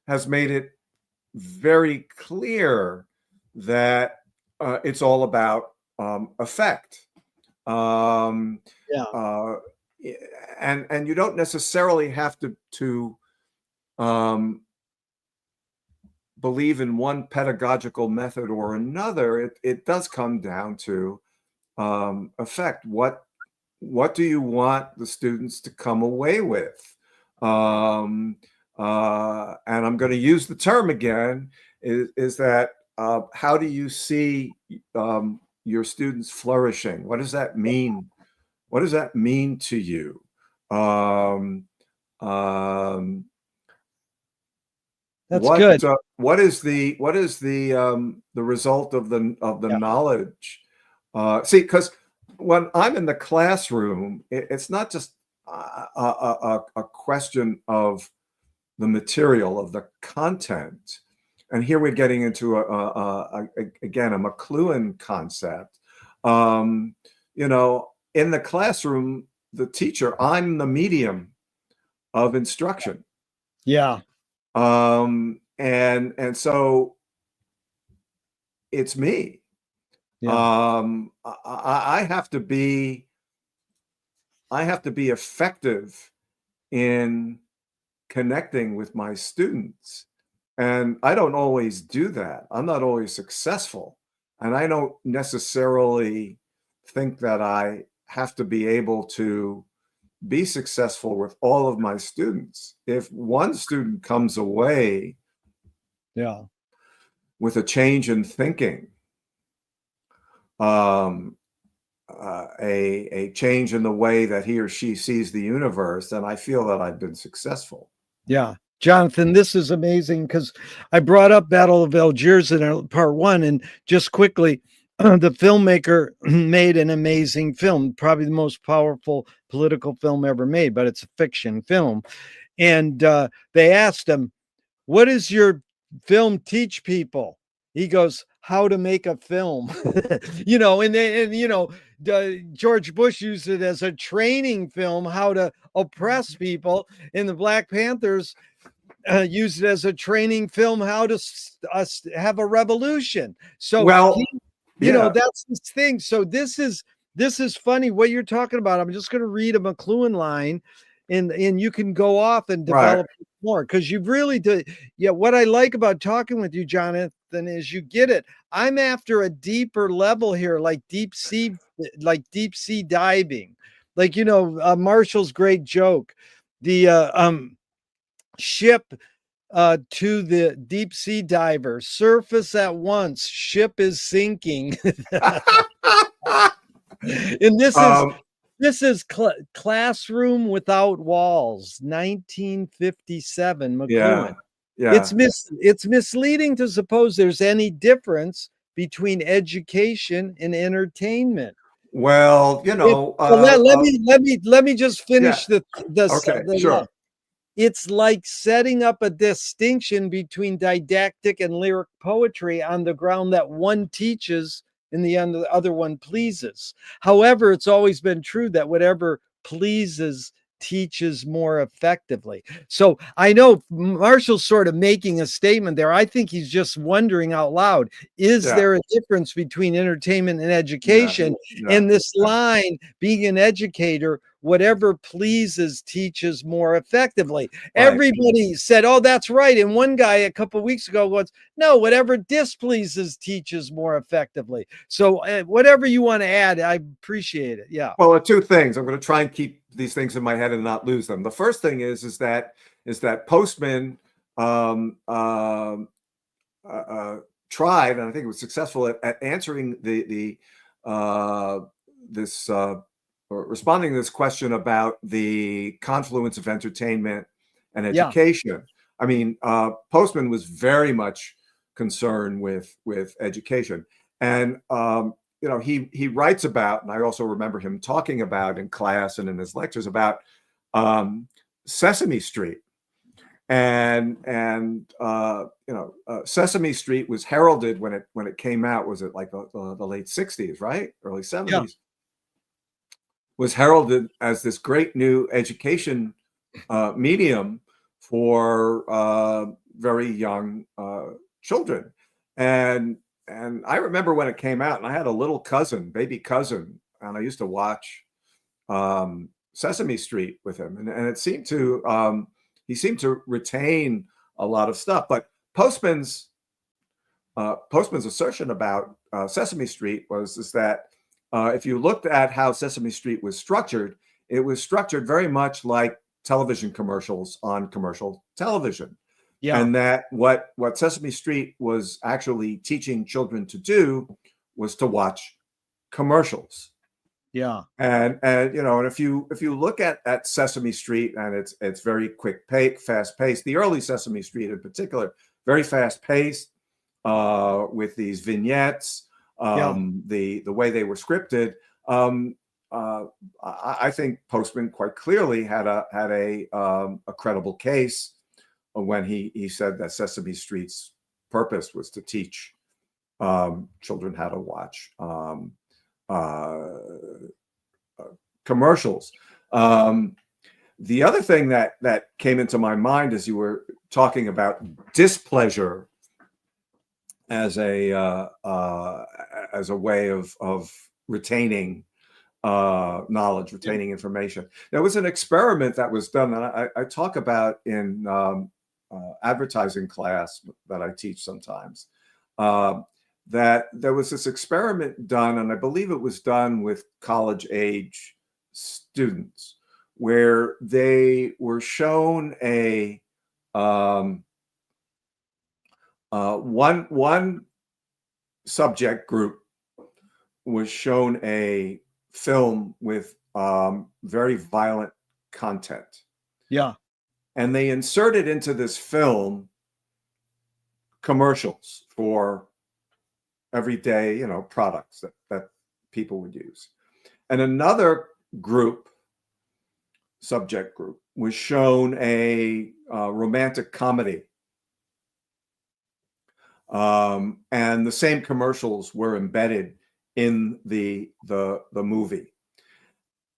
Speaker 2: has made it very clear that it's all about effect.
Speaker 1: Yeah.
Speaker 2: And you don't necessarily have to believe in one pedagogical method or another. It does come down to effect. What do you want the students to come away with? And I'm going to use the term again, is that how do you see your students flourishing? What does that mean? What does that mean to you?
Speaker 1: That's good.
Speaker 2: What is the result of the knowledge? See, because when I'm in the classroom, it's not just a question of the material, of the content. And here we're getting into again a McLuhan concept. You know, in the classroom, the teacher, I'm the medium of instruction.
Speaker 1: Yeah.
Speaker 2: And so it's me.
Speaker 1: Yeah.
Speaker 2: I have to be effective in connecting with my students. And I don't always do that. I'm not always successful. And I don't necessarily think that I have to be able to be successful with all of my students. If one student comes away with a change in thinking, a change in the way that he or she sees the universe, then I feel that I've been successful.
Speaker 1: Yeah. Jonathan, this is amazing because I brought up Battle of Algiers in part one, and just quickly, the filmmaker made an amazing film, probably the most powerful political film ever made, but it's a fiction film. And they asked him, what does your film teach people? He goes, how to make a film. You know, and you know, George Bush used it as a training film, how to oppress people, and the Black Panthers used it as a training film, how to have a revolution. So,
Speaker 2: well,
Speaker 1: you know, that's the thing. So this is funny what you're talking about. I'm just going to read a McLuhan line, and you can go off and develop more, because you've really did. Yeah, what I like about talking with you, Jonathan, is you get it. I'm after a deeper level here, like deep sea diving. Like, you know, Marshall's great joke, the ship to the deep sea diver, surface at once, ship is sinking. And this is Classroom Without Walls, 1957, McLuhan. It's misleading to suppose there's any difference between education and entertainment.
Speaker 2: Well, you know,
Speaker 1: let me just finish
Speaker 2: sure.
Speaker 1: It's like setting up a distinction between didactic and lyric poetry on the ground that one teaches and the other one pleases. However, it's always been true that whatever pleases teaches more effectively. So I know Marshall's sort of making a statement there. I think he's just wondering out loud, is there a difference between entertainment and education? And this line, being an educator, whatever pleases teaches more effectively. Everybody said, oh, that's right. And one guy a couple of weeks ago goes, no, whatever displeases teaches more effectively. So whatever you want to add, I appreciate it. Yeah.
Speaker 2: Well, two things. I'm going to try and keep these things in my head and not lose them. The first thing is that Postman tried, and I think it was successful at answering responding to this question about the confluence of entertainment and education. I mean, Postman was very much concern with education. And he writes about, and I also remember him talking about in class and in his lectures about Sesame Street. And Sesame Street was heralded when it came out. Was it like the late 60s, right? Early 70s.
Speaker 1: Yeah.
Speaker 2: Was heralded as this great new education medium for very young children. And I remember when it came out, and I had a little cousin, baby cousin, and I used to watch Sesame Street with him, and it seemed to he seemed to retain a lot of stuff. But Postman's assertion about Sesame Street was that if you looked at how Sesame Street was structured, it was structured very much like television commercials on commercial television.
Speaker 1: Yeah.
Speaker 2: And that what Sesame Street was actually teaching children to do was to watch commercials.
Speaker 1: Yeah.
Speaker 2: And if you look at Sesame Street, and it's very fast paced. The early Sesame Street in particular, very fast paced, with these vignettes, the way they were scripted. I think Postman quite clearly had a credible case when he said that Sesame Street's purpose was to teach children how to watch commercials. The other thing that came into my mind as you were talking about displeasure as a way of retaining knowledge, retaining information. There was an experiment that was done, and I talk about in advertising class that I teach sometimes, that there was this experiment done, and I believe it was done with college age students, where they were shown a one subject group was shown a film with very violent content.
Speaker 1: Yeah.
Speaker 2: And they inserted into this film commercials for everyday, products that people would use. And another subject group, was shown a romantic comedy. And the same commercials were embedded in the movie.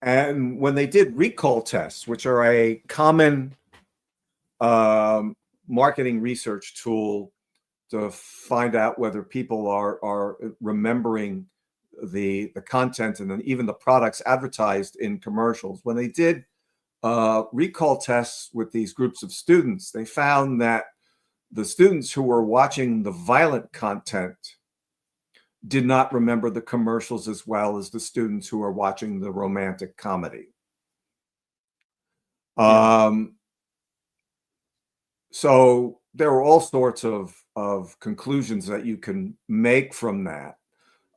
Speaker 2: And when they did recall tests, which are a common marketing research tool to find out whether people are remembering the content and then even the products advertised in commercials, when they did recall tests with these groups of students, they found that the students who were watching the violent content did not remember the commercials as well as the students who are watching the romantic comedy. So there are all sorts of conclusions that you can make from that.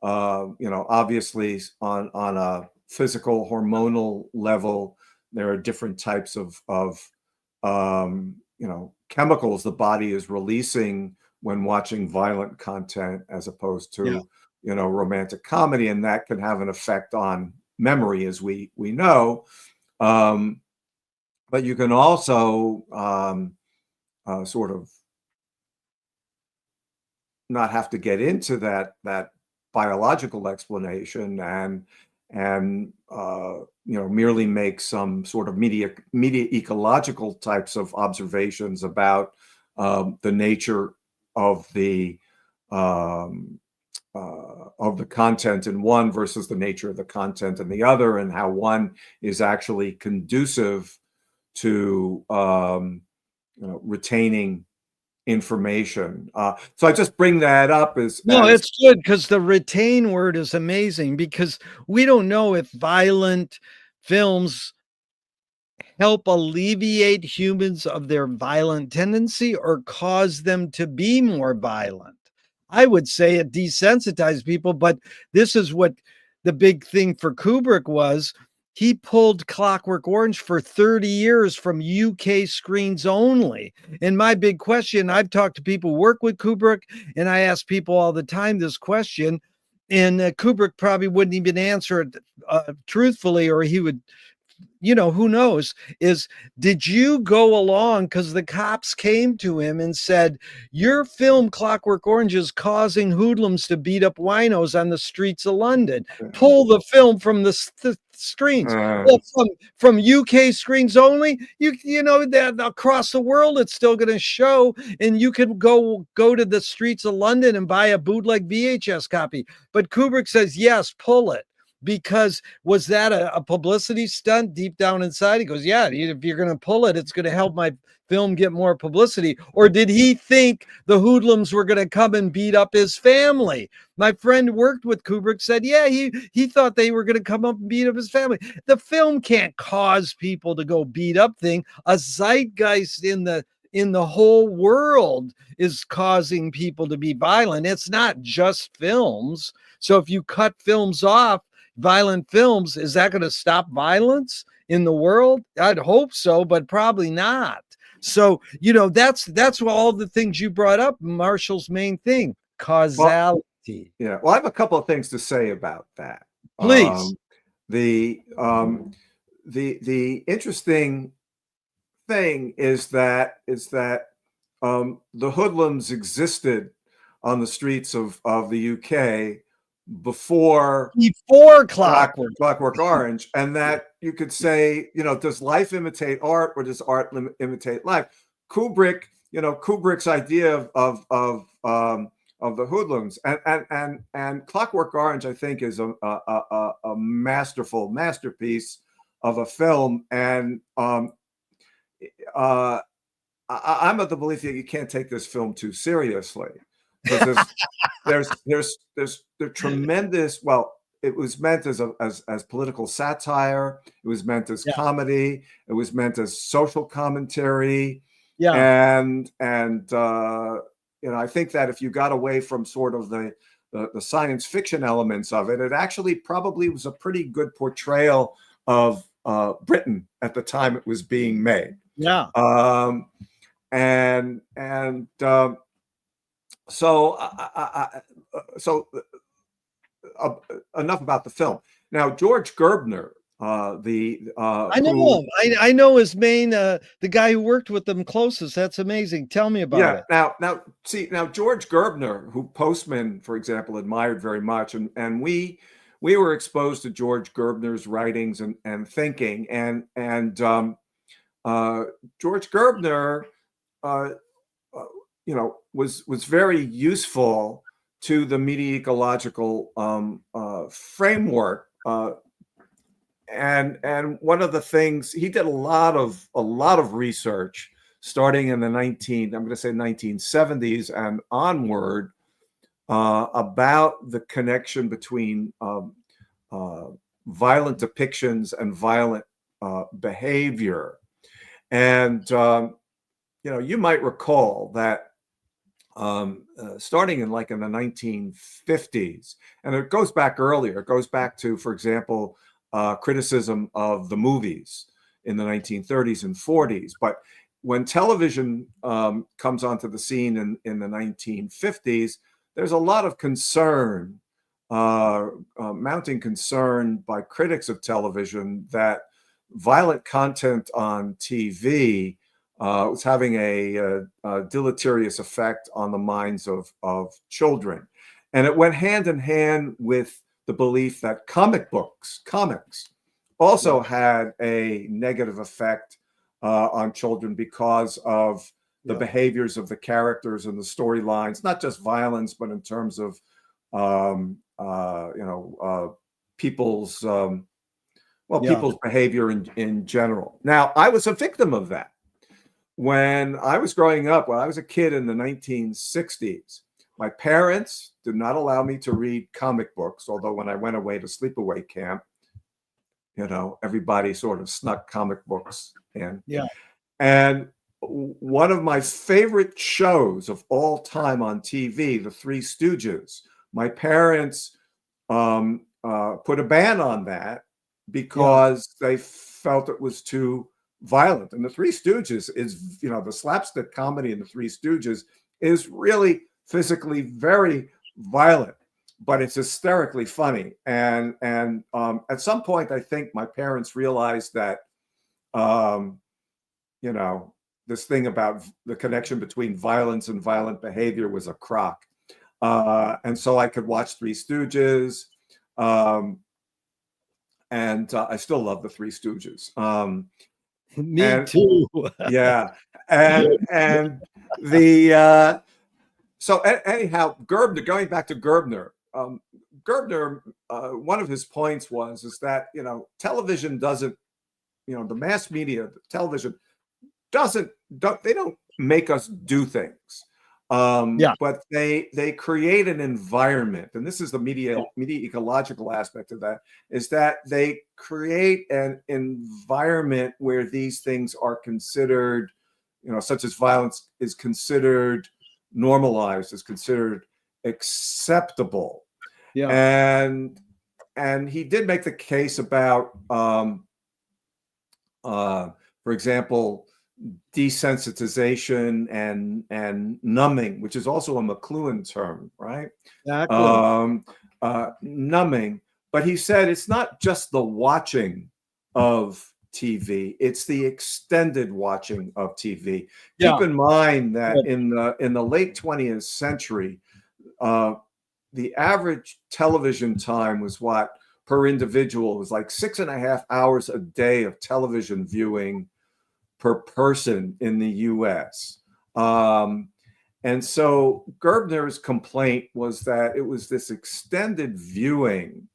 Speaker 2: Obviously on a physical hormonal level, there are different types of chemicals the body is releasing when watching violent content as opposed to romantic comedy, and that can have an effect on memory, as we know. But you can also sort of not have to get into that biological explanation and merely make some sort of media ecological types of observations about the nature of the content in one versus the nature of the content in the other, and how one is actually conducive to retaining information. So I just bring that up as
Speaker 1: it's good, because the retain word is amazing, because we don't know if violent films help alleviate humans of their violent tendency or cause them to be more violent. I would say it desensitized people, but this is what the big thing for Kubrick was. he pulled Clockwork Orange for 30 years from UK screens only. And my big question, I've talked to people who work with Kubrick, and I ask people all the time this question, and Kubrick probably wouldn't even answer it truthfully, or he would, who knows, is did you go along because the cops came to him and said, your film Clockwork Orange is causing hoodlums to beat up winos on the streets of London. Pull the film from the screens. Well, from UK screens only, you know that across the world it's still going to show, and you could go to the streets of London and buy a bootleg VHS copy. But Kubrick says, yes, pull it. Because was that a publicity stunt deep down inside? He goes, yeah, if you're going to pull it, it's going to help my film get more publicity. Or did he think the hoodlums were going to come and beat up his family? My friend worked with Kubrick, said, yeah, he thought they were going to come up and beat up his family. The film can't cause people to go beat up thing. A zeitgeist in the whole world is causing people to be violent. It's not just films. So if you cut films off, violent films, is that going to stop violence in the world? I'd hope so, but probably not. So, that's all the things you brought up. Marshall's main thing, causality.
Speaker 2: Well, I have a couple of things to say about that.
Speaker 1: Please.
Speaker 2: The interesting thing is that the hoodlums existed on the streets of the UK before Clockwork Orange, and that you could say, does life imitate art, or does art imitate life? Kubrick's idea of the hoodlums and Clockwork Orange, I think, is a masterpiece of a film, and I'm of the belief that you can't take this film too seriously, because there's tremendous. Well, it was meant as political satire. It was meant as comedy. It was meant as social commentary. Yeah, and I think that if you got away from sort of the science fiction elements of it, it actually probably was a pretty good portrayal of Britain at the time it was being made.
Speaker 1: Yeah.
Speaker 2: So enough about the film. Now, George Gerbner,
Speaker 1: I know him. I know his main, the guy who worked with them closest. That's amazing. Tell me about it.
Speaker 2: Now George Gerbner, who Postman, for example, admired very much, and we were exposed to George Gerbner's writings and thinking, and George Gerbner, was very useful to the media ecological framework. And one of the things he did a lot of research starting in the 1970s and onward about the connection between violent depictions and violent behavior. And you might recall that starting in the 1950s, and it goes back earlier. It goes back to, for example, criticism of the movies in the 1930s and 40s. But when television comes onto the scene in the 1950s, there's a lot of concern, mounting concern by critics of television that violent content on TV was having a deleterious effect on the minds of children. And it went hand in hand with the belief that comics also had a negative effect on children because of the behaviors of the characters and the storylines, not just violence, but in terms of people's people's behavior in general. Now, I was a victim of that. When I was growing up, when I was a kid in the 1960s, my parents did not allow me to read comic books, although when I went away to sleepaway camp, everybody sort of snuck comic books in.
Speaker 1: Yeah.
Speaker 2: And one of my favorite shows of all time on TV, The Three Stooges, my parents put a ban on that because they felt it was too violent. And the Three Stooges is, the slapstick comedy in the Three Stooges is really physically very violent, but it's hysterically funny. And at some point, I think my parents realized that, this thing about the connection between violence and violent behavior was a crock. And so I could watch Three Stooges. And I still love the Three Stooges.
Speaker 1: Me too.
Speaker 2: Yeah. And the, so anyhow, Gerbner, going back to Gerbner, Gerbner, one of his points is that, television doesn't, the mass media, television they don't make us do things. But they create an environment, and this is the media ecological aspect of that, is that they create an environment where these things are considered, such as violence is considered normalized, is considered acceptable. And he did make the case about, for example, desensitization and numbing, which is also a McLuhan term, right?
Speaker 1: Exactly.
Speaker 2: Numbing. But he said it's not just the watching of TV, it's the extended watching of TV. Keep in mind that in the late 20th century, the average television time was per individual was like 6.5 hours a day of television viewing per person in the US. And so Gerbner's complaint was that it was this extended viewing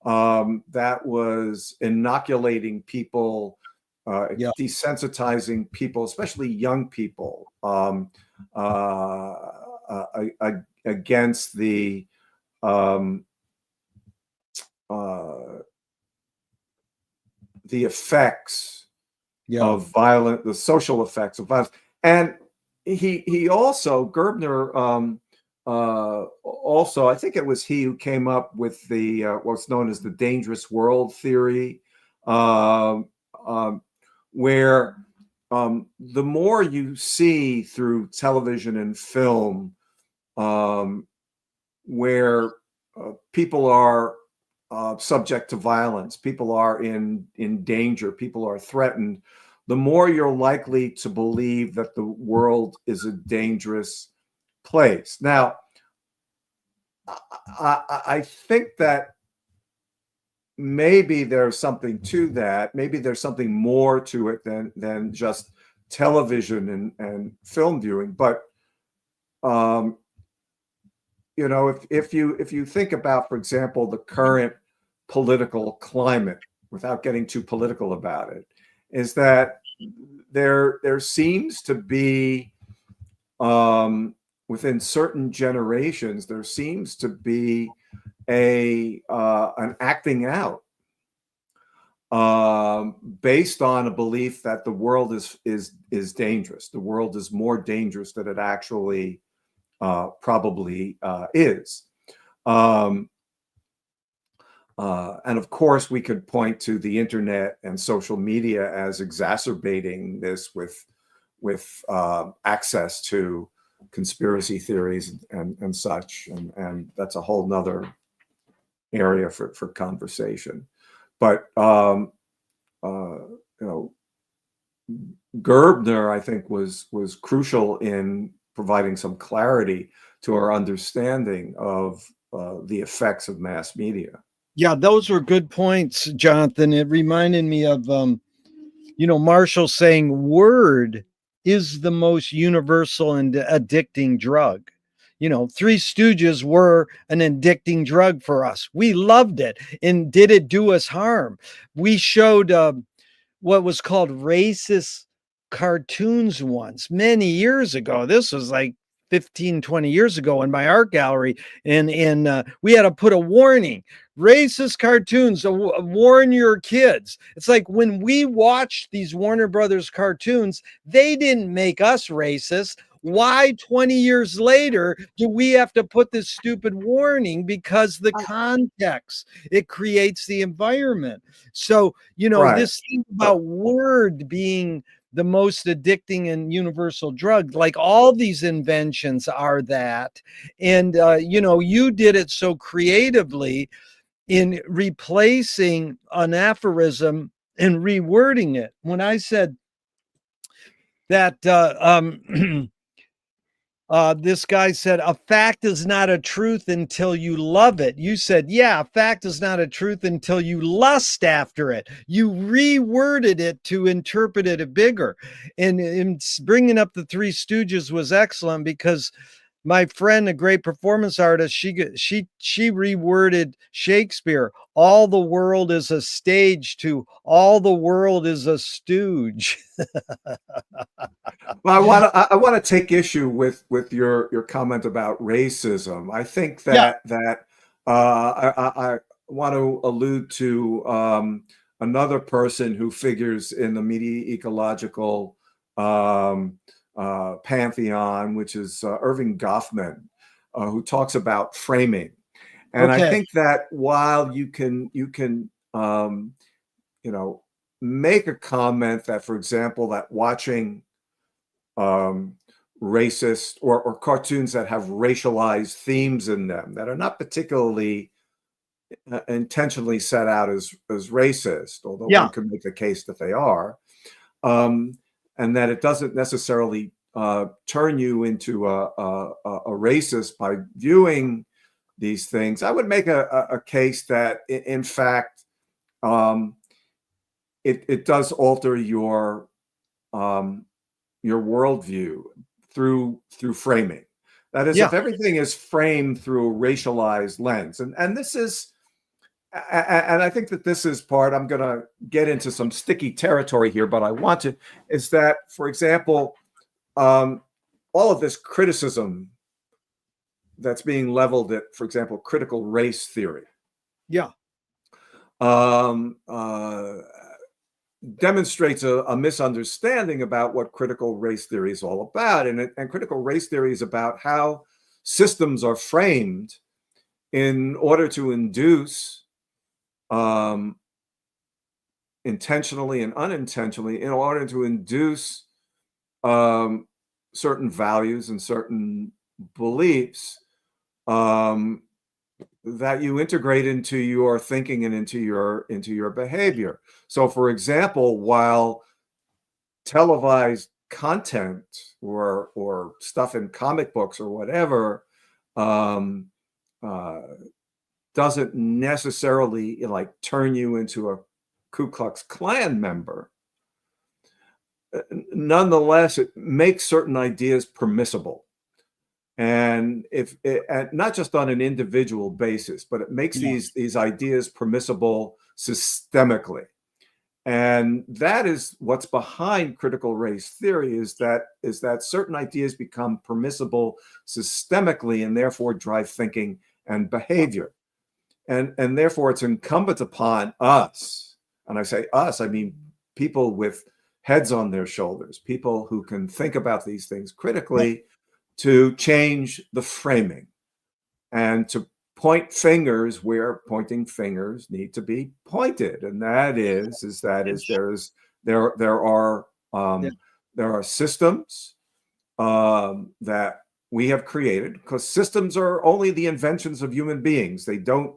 Speaker 2: that was inoculating people, desensitizing people, especially young people, against the effects of the social effects of violence. And he also, Gerbner, also, I think it was he who came up with the what's known as the dangerous world theory, where the more you see through television and film, where people are subject to violence, people are in danger, people are threatened, the more you're likely to believe that the world is a dangerous place. Now, I think that maybe there's something to that. Maybe there's something more to it than just television and film viewing. But if you think about, for example, the current political climate, without getting too political about it, is that there seems to be, within certain generations, there seems to be an acting out based on a belief that the world is dangerous. The world is more dangerous than it actually probably is. And of course, we could point to the internet and social media as exacerbating this with access to conspiracy theories and such, and that's a whole nother area for conversation. But Gerbner, I think, was crucial in providing some clarity to our understanding of the effects of mass media.
Speaker 1: Yeah, those were good points, Jonathan. It reminded me of, Marshall saying word is the most universal and addicting drug. Three Stooges were an addicting drug for us. We loved it. And did it do us harm? We showed what was called racist cartoons once, many years ago. This was like 15, 20 years ago in my art gallery. And we had to put a warning. Racist cartoons, warn your kids. It's like when we watched these Warner Brothers cartoons, they didn't make us racist. why 20 years later do we have to put this stupid warning? Because the context, it creates the environment. So,
Speaker 2: Right.
Speaker 1: this thing about word being the most addicting and universal drug, like all these inventions are that. And, you did it so creatively in replacing an aphorism and rewording it. When I said that, this guy said, a fact is not a truth until you love it. You said, yeah, a fact is not a truth until you lust after it. You reworded it to interpret it bigger. And bringing up the Three Stooges was excellent because my friend, a great performance artist, she reworded Shakespeare. All the world is a stage to all the world is a stooge.
Speaker 2: Well, I want to take issue with your comment about racism. I think
Speaker 1: Yeah.
Speaker 2: that I want to allude to another person who figures in the media ecological pantheon, which is Irving Goffman, who talks about framing. And I
Speaker 1: Okay.
Speaker 2: think that while you can make a comment that, for example, that watching racist or cartoons that have racialized themes in them that are not particularly intentionally set out as racist, although
Speaker 1: Yeah.
Speaker 2: one could make the case that they are, and that it doesn't necessarily turn you into a racist by viewing these things. I would make a case that, in fact, it does alter your worldview through framing. That is,
Speaker 1: Yeah.
Speaker 2: if everything is framed through a racialized lens, and this is, and I think that this is part. I'm going to get into some sticky territory here, but I want to. Is that, for example, all of this criticism that's being leveled at, for example, critical race theory.
Speaker 1: Yeah.
Speaker 2: Um, uh, Demonstrates a misunderstanding about what critical race theory is all about. And critical race theory is about how systems are framed in order to induce, intentionally and unintentionally, in order to induce certain values and certain beliefs that you integrate into your thinking and into your behavior. So, for example, while televised content or stuff in comic books or whatever um, doesn't necessarily turn you into a Ku Klux Klan member, nonetheless, it makes certain ideas permissible. And and not just on an individual basis, but it makes
Speaker 1: Yeah.
Speaker 2: these ideas permissible systemically. And that is what's behind critical race theory, is that certain ideas become permissible systemically and therefore drive thinking and behavior. And therefore it's incumbent upon us, and I say us, I mean people with heads on their shoulders, people who can think about these things critically, to change the framing and to point fingers where pointing fingers need to be pointed. And
Speaker 1: Yeah.
Speaker 2: there are systems that we have created, because systems are only the inventions of human beings. They don't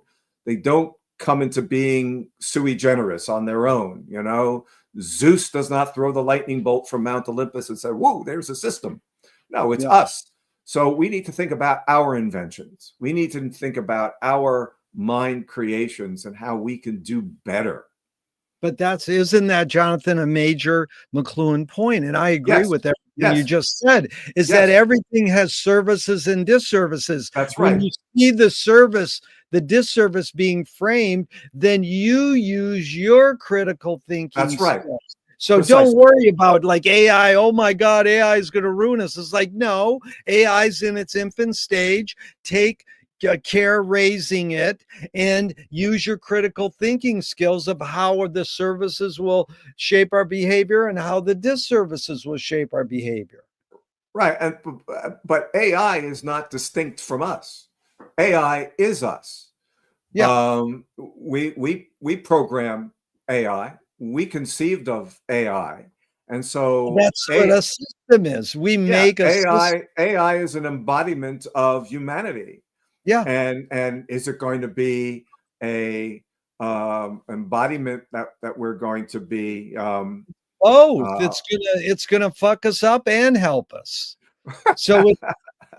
Speaker 2: come into being sui generis on their own. Zeus does not throw the lightning bolt from Mount Olympus and say, "Whoa, there's a system." No, it's
Speaker 1: Yeah.
Speaker 2: us. So we need to think about our inventions. We need to think about our mind creations and how we can do better.
Speaker 1: But isn't that, Jonathan, a major McLuhan point? And I agree
Speaker 2: Yes,
Speaker 1: with everything you
Speaker 2: yes,
Speaker 1: just said, is that
Speaker 2: yes.
Speaker 1: everything has services and disservices.
Speaker 2: That's
Speaker 1: When
Speaker 2: right.
Speaker 1: you see the disservice being framed, then you use your critical thinking
Speaker 2: That's right.
Speaker 1: skills. So don't
Speaker 2: Precisely.
Speaker 1: worry about like AI. Oh my God, AI is going to ruin us. It's like, no, AI is in its infant stage. Take care raising it and use your critical thinking skills of how the services will shape our behavior and how the disservices will shape our behavior.
Speaker 2: right. And but AI is not distinct from us. AI is us.
Speaker 1: Yeah,
Speaker 2: We program AI. We conceived of AI, and so
Speaker 1: that's what a system is. We
Speaker 2: yeah,
Speaker 1: make a system.
Speaker 2: AI is an embodiment of humanity.
Speaker 1: Yeah.
Speaker 2: And is it going to be a embodiment that we're going to be
Speaker 1: Both.
Speaker 2: uh,
Speaker 1: It's gonna fuck us up and help us. So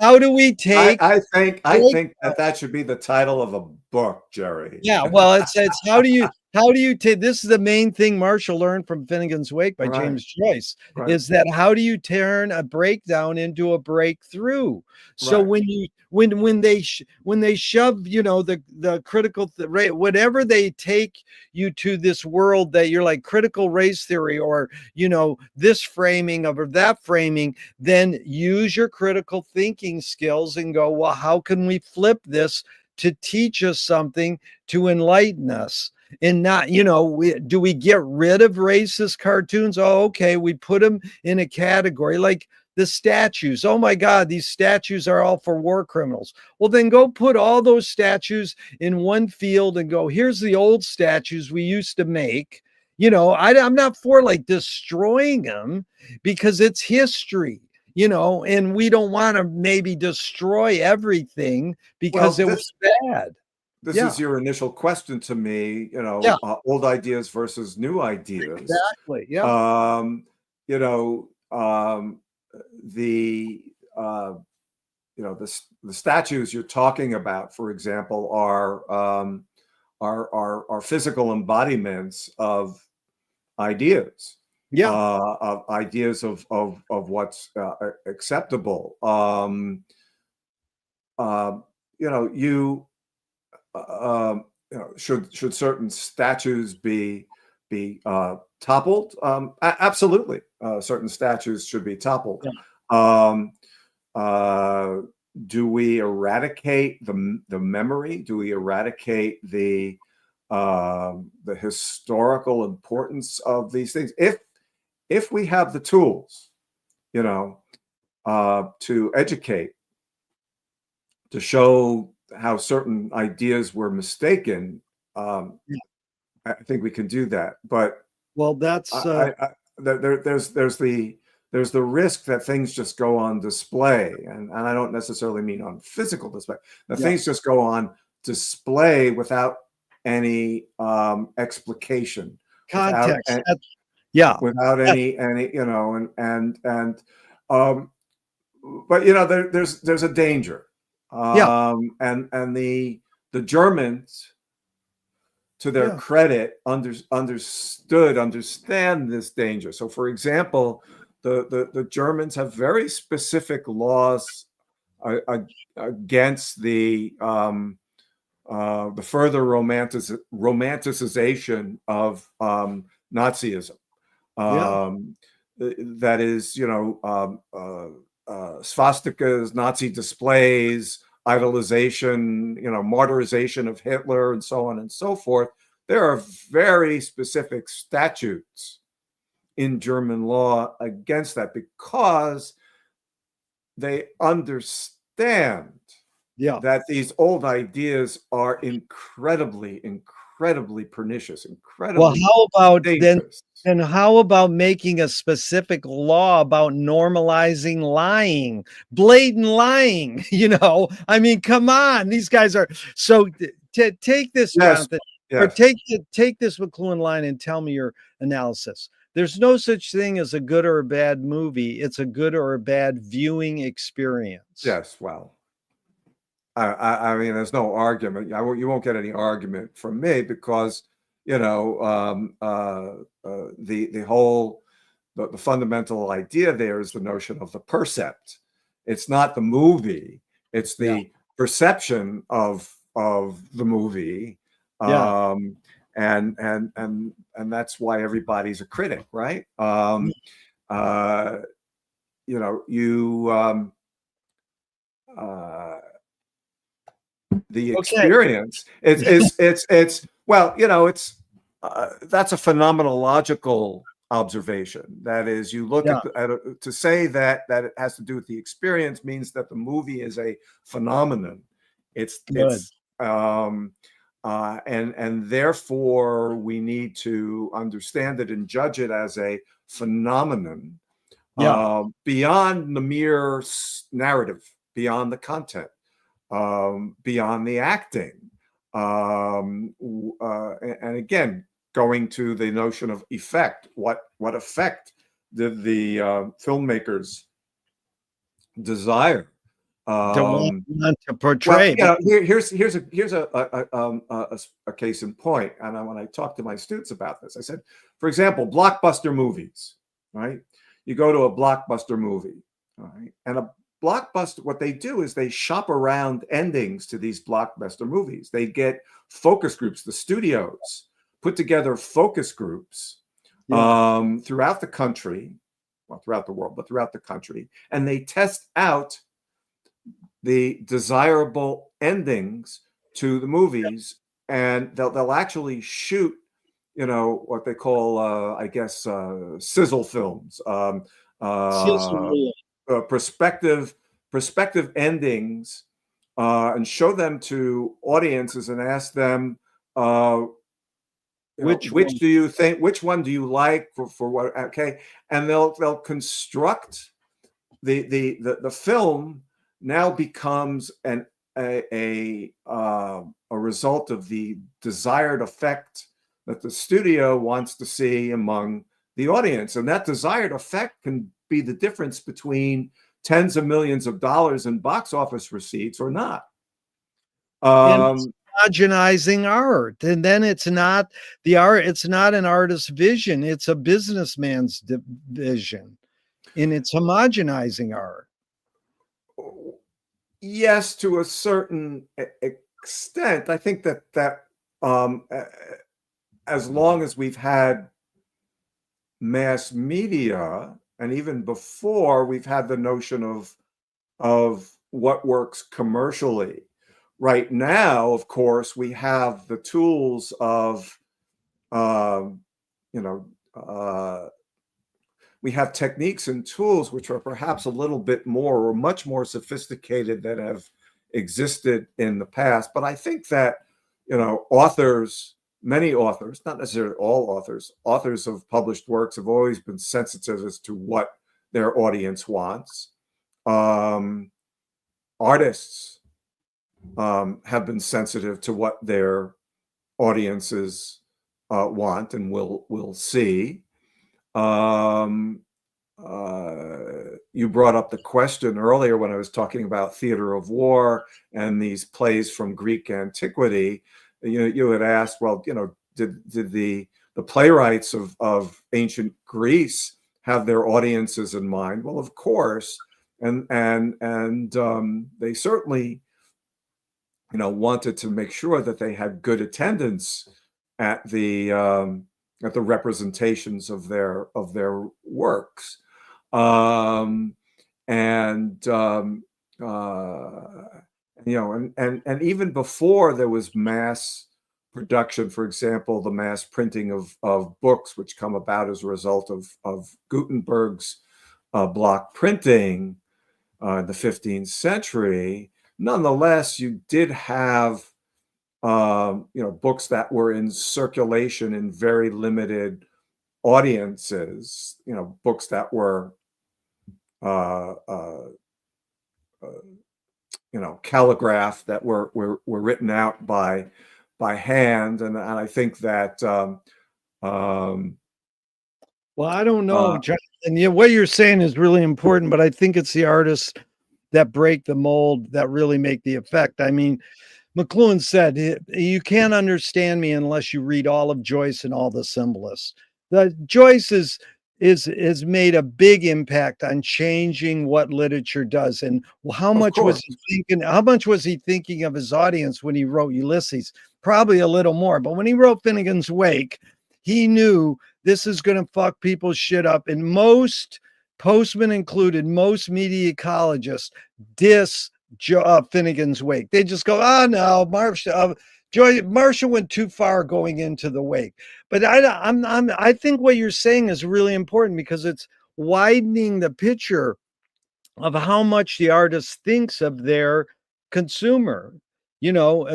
Speaker 1: how do we take
Speaker 2: I
Speaker 1: break
Speaker 2: think that should be the title of a book, Jerry.
Speaker 1: Yeah, well, it's how do you take this is the main thing Marshall learned from Finnegan's Wake by
Speaker 2: Right,
Speaker 1: James Joyce,
Speaker 2: right,
Speaker 1: is that how do you turn a breakdown into a breakthrough? So
Speaker 2: right.
Speaker 1: when you when they shove, the critical right, whatever they take you to this world that you're like critical race theory or this framing of or that framing, then use your critical thinking skills and go, well, how can we flip this to teach us something, to enlighten us? And not, do we get rid of racist cartoons? Oh, okay, we put them in a category like the statues. Oh my God, these statues are all for war criminals. Well, then go put all those statues in one field and go, here's the old statues we used to make. I'm not for like destroying them because it's history, and we don't want to maybe destroy everything because
Speaker 2: Well,
Speaker 1: it was bad.
Speaker 2: this
Speaker 1: Yeah.
Speaker 2: is your initial question to me.
Speaker 1: Yeah,
Speaker 2: Old ideas versus new ideas.
Speaker 1: exactly. Yeah.
Speaker 2: Um, you know, the uh, the statues you're talking about, for example, are physical embodiments of ideas,
Speaker 1: Yeah.
Speaker 2: of ideas of what's acceptable. Uh, you know, you should certain statues be toppled? Absolutely, certain statues should be toppled.
Speaker 1: Yeah.
Speaker 2: Um, uh, do we eradicate the memory? Do we eradicate the historical importance of these things? If we have the tools, to educate, to show how certain ideas were mistaken, um,
Speaker 1: Yeah.
Speaker 2: I think we can do that. But
Speaker 1: Well, that's
Speaker 2: there's the risk that things just go on display, and I don't necessarily mean on physical display. That
Speaker 1: yeah,
Speaker 2: things just go on display without any explication, without
Speaker 1: context. Yeah.
Speaker 2: without
Speaker 1: That,
Speaker 2: any and um, but there's a danger,
Speaker 1: yeah.
Speaker 2: and the Germans, to their
Speaker 1: Yeah.
Speaker 2: credit, understand this danger. So, for example, the Germans have very specific laws against the further romanticization of Nazism.
Speaker 1: Yeah.
Speaker 2: Um, that is, swastikas, Nazi displays, idolization, martyrization of Hitler, and so on and so forth. There are very specific statutes in German law against that because they understand
Speaker 1: Yeah.
Speaker 2: that these old ideas are incredibly pernicious,
Speaker 1: Well,
Speaker 2: incredibly
Speaker 1: how about then
Speaker 2: dangerous.
Speaker 1: and how about making a specific law about normalizing lying, blatant lying? I mean, come on, these guys are so. Take this,
Speaker 2: Yes,
Speaker 1: Jonathan, or
Speaker 2: yes,
Speaker 1: take this McLuhan line and tell me your analysis. There's no such thing as a good or a bad movie. It's a good or a bad viewing experience.
Speaker 2: yes. Well, I mean, there's no argument. You won't get any argument from me because the whole the fundamental idea there is the notion of the percept. It's not the movie; it's
Speaker 1: Yeah.
Speaker 2: the perception of the movie,
Speaker 1: Yeah.
Speaker 2: and that's why everybody's a critic, right? Uh, you uh, the
Speaker 1: Okay.
Speaker 2: experience. It's well, it's that's a phenomenological observation. That is, you look
Speaker 1: Yeah.
Speaker 2: to say that it has to do with the experience means that the movie is a phenomenon.
Speaker 1: Good.
Speaker 2: And therefore we need to understand it and judge it as a phenomenon,
Speaker 1: Yeah.
Speaker 2: beyond the mere narrative, beyond the content, beyond the acting, and again, going to the notion of effect. What effect did the filmmakers desire?
Speaker 1: To want to
Speaker 2: Well,
Speaker 1: portray.
Speaker 2: here's a case in point. And when I talk to my students about this, I said, for example, blockbuster movies, right? You go to a blockbuster movie, all right, and a blockbuster, what they do is they shop around endings to these blockbuster movies. They get focus groups. The studios put together focus groups throughout the country, well, throughout the world, but throughout the country, and they test out the desirable endings to the movies, and they'll actually shoot, what they call, I guess, sizzle films, perspective endings, and show them to audiences and ask them, which do you think, which one do you like for what? Okay, and they'll construct the film. Now becomes a result of the desired effect that the studio wants to see among the audience, and that desired effect can be the difference between tens of millions of dollars in box office receipts or not.
Speaker 1: Homogenizing art, and then it's not the art. It's not an artist's vision; it's a businessman's vision, and it's homogenizing art.
Speaker 2: Yes, to a certain extent. I think that as long as we've had mass media, and even before, we've had the notion of what works commercially. Right now, of course, we have the tools of we have techniques and tools which are perhaps a little bit more or much more sophisticated than have existed in the past. But I think that, authors, many authors, not necessarily all authors of published works have always been sensitive as to what their audience wants. Artists have been sensitive to what their audiences want and will see. You brought up the question earlier when I was talking about theater of war and these plays from Greek antiquity. You had asked, well, did the playwrights of ancient Greece have their audiences in mind? Well, of course, and they certainly, wanted to make sure that they had good attendance at the representations of their works, and even before there was mass production, for example, the mass printing of books, which come about as a result of Gutenberg's block printing in the 15th century. Nonetheless, you did have books that were in circulation in very limited audiences, books that were calligraphed, that were written out by hand, and I think that
Speaker 1: well, I don't know, John, and what you're saying is really important, but I think it's the artists that break the mold that really make the effect. I mean, McLuhan said, you can't understand me unless you read all of Joyce and all the symbolists. Joyce has made a big impact on changing what literature does. And how much was he thinking? How much was he thinking of his audience when he wrote Ulysses? Probably a little more. But when he wrote Finnegan's Wake, he knew this is going to fuck people's shit up. And most, Postman included, most media ecologists diss Finnegan's Wake. They just go, oh no, Joy Marshall went too far going into the wake, but I think what you're saying is really important because it's widening the picture of how much the artist thinks of their consumer. You know,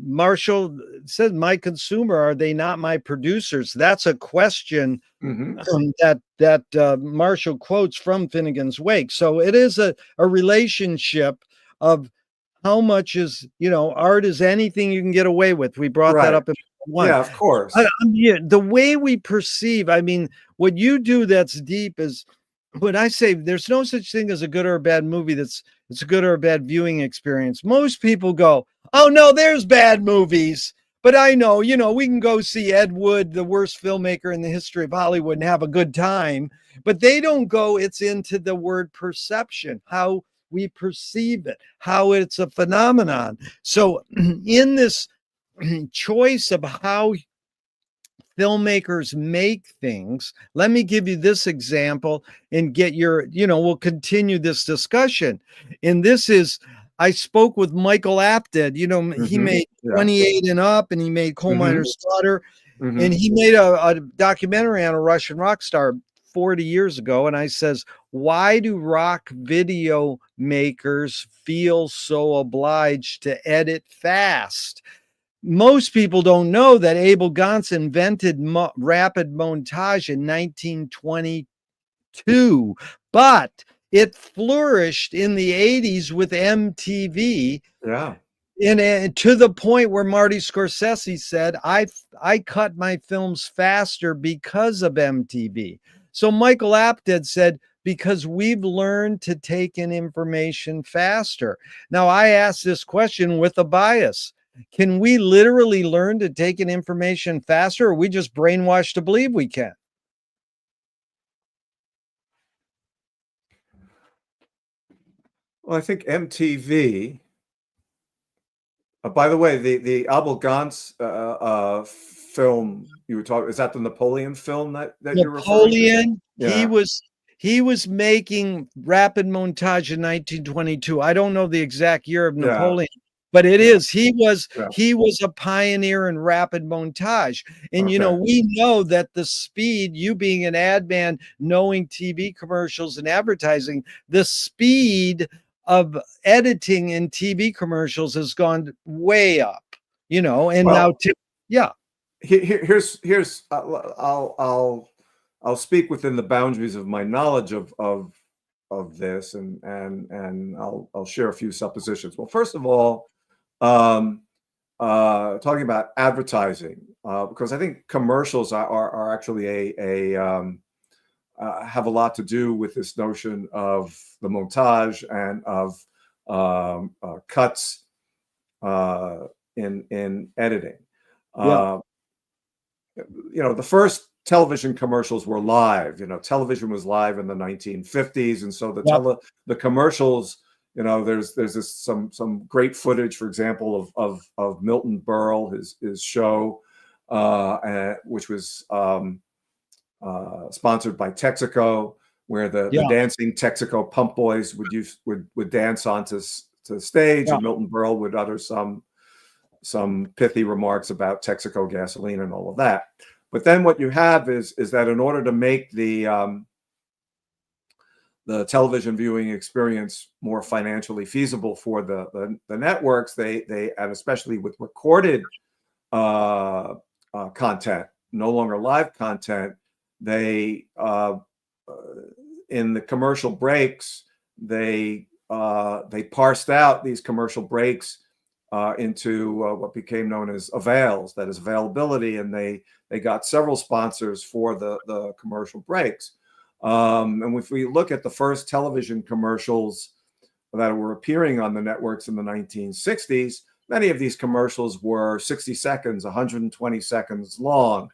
Speaker 1: Marshall said, "My consumer, are they not my producers?" That's a question
Speaker 2: Hmm.
Speaker 1: that Marshall quotes from Finnegan's Wake. So it is a relationship of how much is, art is anything you can get away with. We brought that
Speaker 2: Right.
Speaker 1: up in one.
Speaker 2: Yeah, of course.
Speaker 1: Yeah, the way we perceive, I mean, what you do that's deep is when I say there's no such thing as a good or a bad movie it's a good or a bad viewing experience. Most people go, "Oh no, there's bad movies." But I know, we can go see Ed Wood, the worst filmmaker in the history of Hollywood, and have a good time. But they don't go, it's into the word perception, how we perceive it, how it's a phenomenon. So in this choice of how filmmakers make things, let me give you this example and get your, we'll continue this discussion. And this is, I spoke with Michael Apted, he
Speaker 2: Hmm.
Speaker 1: made
Speaker 2: Yeah.
Speaker 1: 28 and Up, and he made Coal
Speaker 2: Hmm.
Speaker 1: Miner's Daughter, and
Speaker 2: Hmm.
Speaker 1: he made a documentary on a Russian rock star 40 years ago. And I says, why do rock video makers feel so obliged to edit fast? Most people don't know that Abel Gance invented rapid montage in 1922, but it flourished in the 80s with MTV,
Speaker 2: Yeah.
Speaker 1: to the point where Marty Scorsese said, I cut my films faster because of MTV. So Michael Apted said, because we've learned to take in information faster. Now, I ask this question with a bias. Can we literally learn to take in information faster, or are we just brainwashed to believe we can?
Speaker 2: Well, I think MTV. By the way, the Abel Gance film you were talking, is that the Napoleon film that you're referring to?
Speaker 1: Napoleon, he
Speaker 2: Yeah.
Speaker 1: was he was making rapid montage in 1922. I don't know the exact year of
Speaker 2: Yeah.
Speaker 1: Napoleon, but it
Speaker 2: Yeah.
Speaker 1: is. He was
Speaker 2: Yeah.
Speaker 1: he was a pioneer in rapid montage. And
Speaker 2: Okay.
Speaker 1: we know that the speed, you being an ad man, knowing TV commercials and advertising, the speed of editing in TV commercials has gone way up, and now
Speaker 2: Well,
Speaker 1: yeah.
Speaker 2: here's I'll speak within the boundaries of my knowledge of this, and I'll share a few suppositions. Well, first of all, um, talking about advertising, because I think commercials are actually have a lot to do with this notion of the montage and of cuts uh, in editing.
Speaker 1: Yeah.
Speaker 2: Uh, the first television commercials were live. Television was live in the 1950s, and so
Speaker 1: Yeah.
Speaker 2: the commercials. There's some great footage, for example, of Milton Berle, his show, which was sponsored by Texaco, where the
Speaker 1: Yeah.
Speaker 2: dancing Texaco pump boys would dance onto the stage,
Speaker 1: Yeah.
Speaker 2: and Milton Berle would utter some pithy remarks about Texaco gasoline and all of that. But then what you have is that in order to make the television viewing experience more financially feasible for the networks, they and especially with recorded content, no longer live content, they in the commercial breaks they parsed out these commercial breaks into what became known as avails, that is availability, and they got several sponsors for the commercial breaks. And if we look at the first television commercials that were appearing on the networks in the 1960s, many of these commercials were 60 seconds, 120 seconds long.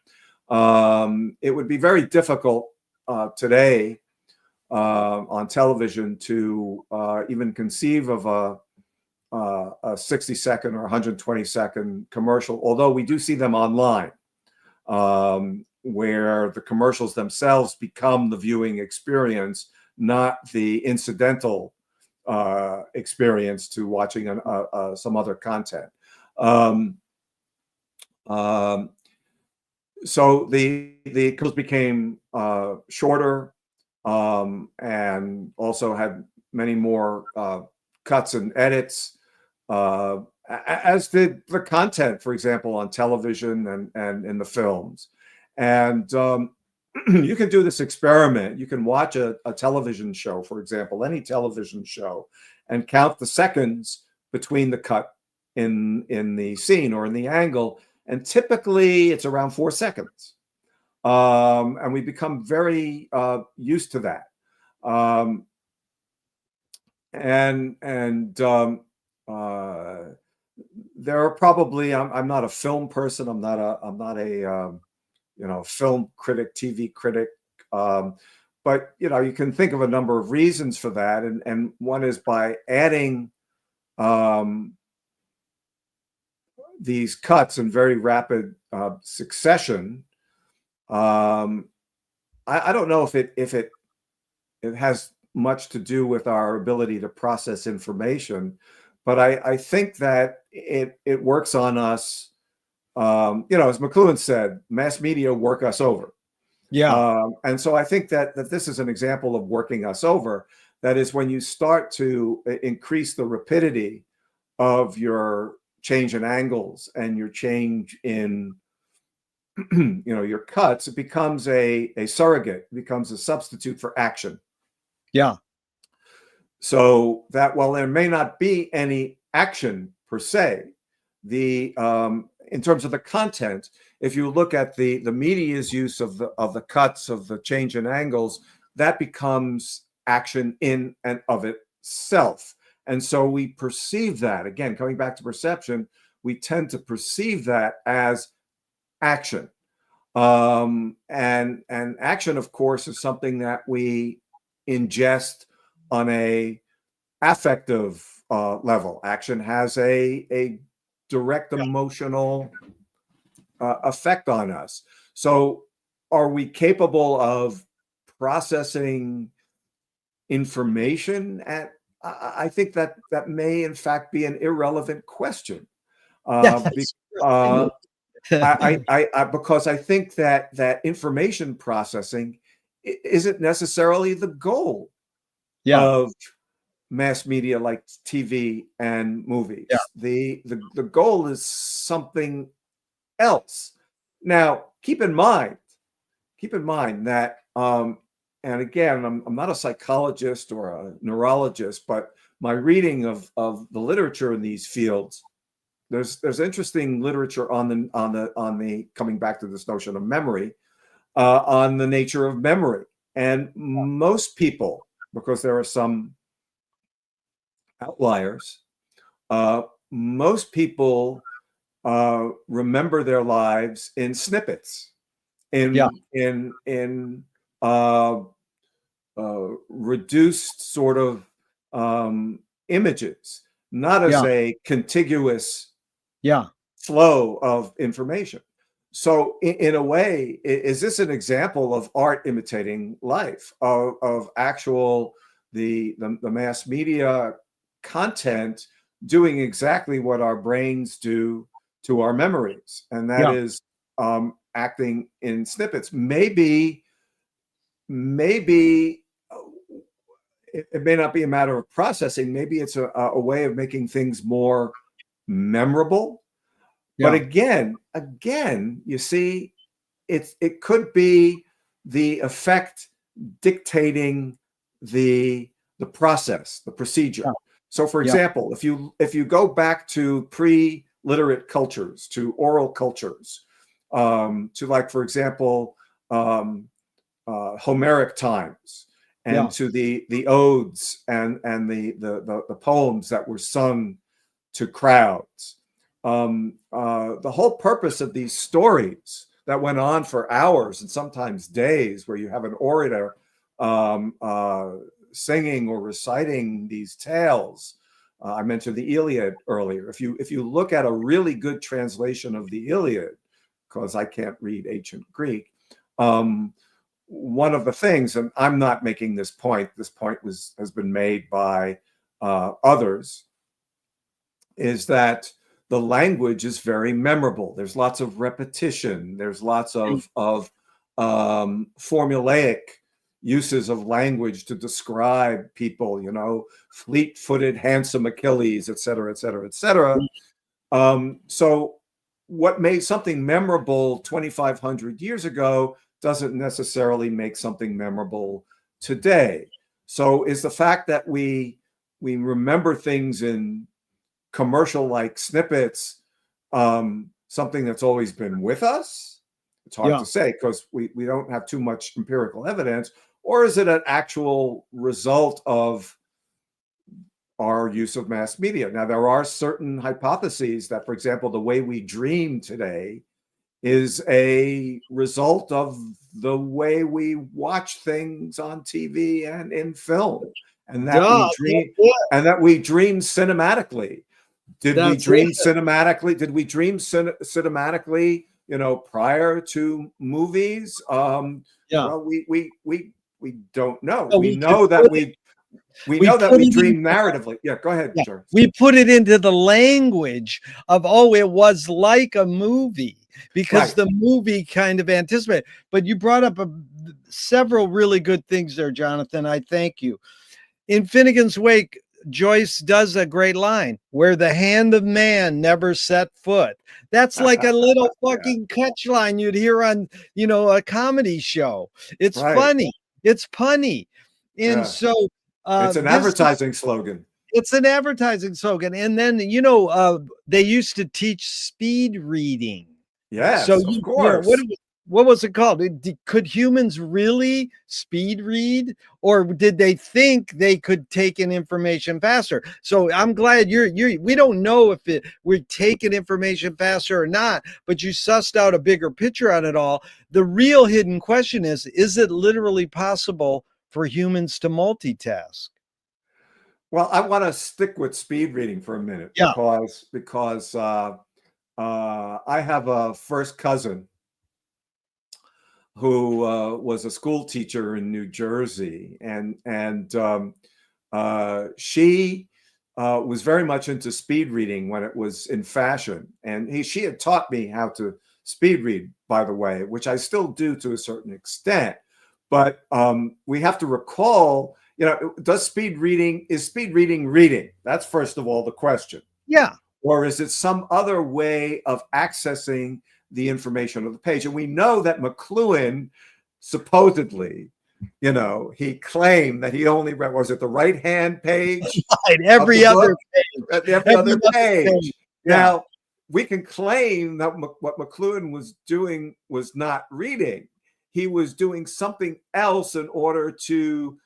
Speaker 2: It would be very difficult today on television to even conceive of a 60-second or 120-second commercial, although we do see them online, where the commercials themselves become the viewing experience, not the incidental experience to watching some other content. Um, so the commercials became shorter, and also had many more cuts and edits, as did the content, for example, on television and in the films. And you can do this experiment. You can watch a television show, for example, any television show, and count the seconds between the cut in the scene or in the angle. And typically it's around 4 seconds. And we become very used to that. Um, and there are probably, I'm not a film person. I'm not a film critic, TV critic. But you can think of a number of reasons for that, and one is by adding these cuts in very rapid succession. I don't know if it has much to do with our ability to process information, but I think that it works on us. As McLuhan said, mass media work us over.
Speaker 1: Yeah.
Speaker 2: And so I think that this is an example of working us over. That is, when you start to increase the rapidity of your change in angles and your change in your cuts, it becomes a surrogate, it becomes a substitute for action.
Speaker 1: Yeah.
Speaker 2: So that while there may not be any action per se, in terms of the content, if you look at the media's use of the cuts, of the change in angles, that becomes action in and of itself. And so we perceive that, again, coming back to perception, we tend to perceive that as action. And action, of course, is something that we ingest on a affective level. Action has a direct emotional effect on us. So are we capable of processing information? I think that may in fact be an irrelevant question. Because I think that information processing isn't necessarily the goal of mass media like TV and movies.
Speaker 1: Yeah.
Speaker 2: The goal is something else. Now, keep in mind that, and again, I'm not a psychologist or a neurologist, but my reading of the literature in these fields, there's interesting literature on the coming back to this notion of memory, on the nature of memory. And most people, because there are some outliers, most people remember their lives in snippets, in reduced sort of images, not as a contiguous flow of information. So in a way, is this an example of art imitating life, of actual the mass media content doing exactly what our brains do to our memories, and that is acting in snippets. Maybe it may not be a matter of processing. Maybe it's a way of making things more memorable. But again, you see, it could be the effect dictating the process, the procedure. So, for example, if you go back to pre-literate cultures, to oral cultures, to, like, for example, Homeric times, and to the odes and the poems that were sung to crowds. The whole purpose of these stories that went on for hours and sometimes days, where you have an orator singing or reciting these tales. I mentioned the Iliad earlier. If you look at a really good translation of the Iliad, because I can't read ancient Greek, one of the things, and I'm not making this point has been made by others, is that the language is very memorable. There's lots of repetition. There's lots of formulaic uses of language to describe people, you know, fleet-footed, handsome Achilles, et cetera, et cetera, et cetera. So what made something memorable 2,500 years ago doesn't necessarily make something memorable today. So is the fact that we remember things in commercial-like snippets something that's always been with us? It's hard to say because we don't have too much empirical evidence. Or is it an actual result of our use of mass media? Now, there are certain hypotheses that, for example, the way we dream today is a result of the way we watch things on TV and in film, and that we dream cinematically. Did we dream cinematically? Did we dream cinematically? You know, prior to movies? Well, we don't know. We know that we dream narratively. Yeah, go ahead, Jerry.
Speaker 1: We put it into the language of, oh, it was like a movie, because the movie kind of anticipated. But you brought up several really good things there, Jonathan. I thank you. In Finnegan's Wake, Joyce does a great line, where the hand of man never set foot. That's like a little fucking catch line you'd hear on, you know, a comedy show. It's funny. It's punny. And so
Speaker 2: it's an advertising slogan.
Speaker 1: It's an advertising slogan. And then, you know, they used to teach speed reading.
Speaker 2: Yes,
Speaker 1: so
Speaker 2: of course.
Speaker 1: What was it called? Could humans really speed read, or did they think they could take in information faster? So I'm glad we don't know if we're taking information faster or not, but you sussed out a bigger picture on it all. The real hidden question is it literally possible for humans to multitask?
Speaker 2: Well, I want to stick with speed reading for a minute because I have a first cousin who was a school teacher in New Jersey, and she was very much into speed reading when it was in fashion, and she had taught me how to speed read, by the way, which I still do to a certain extent. But we have to recall, you know, is speed reading reading? That's first of all the question.
Speaker 1: Yeah.
Speaker 2: Or is it some other way of accessing the information of the page? And we know that McLuhan supposedly, you know, he claimed that he only read, was it the right-hand page?
Speaker 1: Right, every other page.
Speaker 2: Every other page. Now, we can claim that what McLuhan was doing was not reading. He was doing something else in order to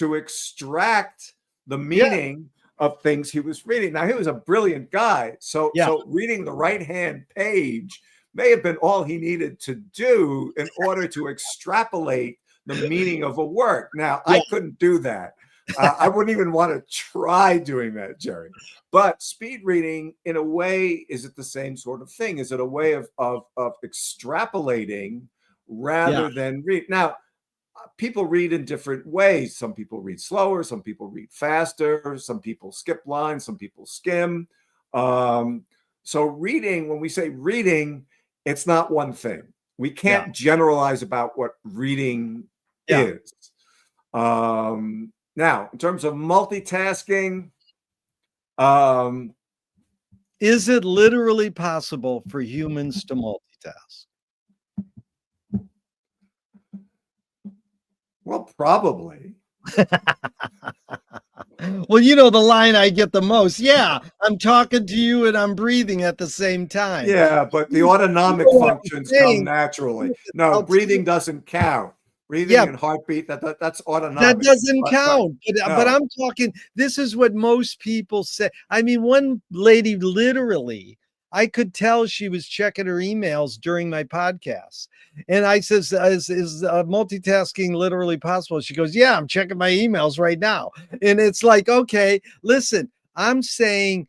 Speaker 2: extract the meaning of things he was reading. Now, he was a brilliant guy. So reading the right-hand page may have been all he needed to do in order to extrapolate the meaning of a work. Now, I couldn't do that. I wouldn't even want to try doing that, Jerry. But speed reading, in a way, is it the same sort of thing? Is it a way of extrapolating rather than read? Now, people read in different ways. Some people read slower, some people read faster, some people skip lines, some people skim. So reading, when we say reading, it's not one thing. We can't generalize about what reading is. Now, in terms of multitasking,
Speaker 1: is it literally possible for humans to multitask?
Speaker 2: Well, probably.
Speaker 1: Well, you know the line I get the most. Yeah, I'm talking to you and I'm breathing at the same time.
Speaker 2: Yeah, but the autonomic functions come naturally. No, breathing doesn't count. Breathing and heartbeat, that's autonomic.
Speaker 1: That doesn't count. But I'm talking, this is what most people say. I mean, one lady literally, I could tell she was checking her emails during my podcast. And I says, is multitasking literally possible? She goes, yeah, I'm checking my emails right now. And it's like, okay, listen, I'm saying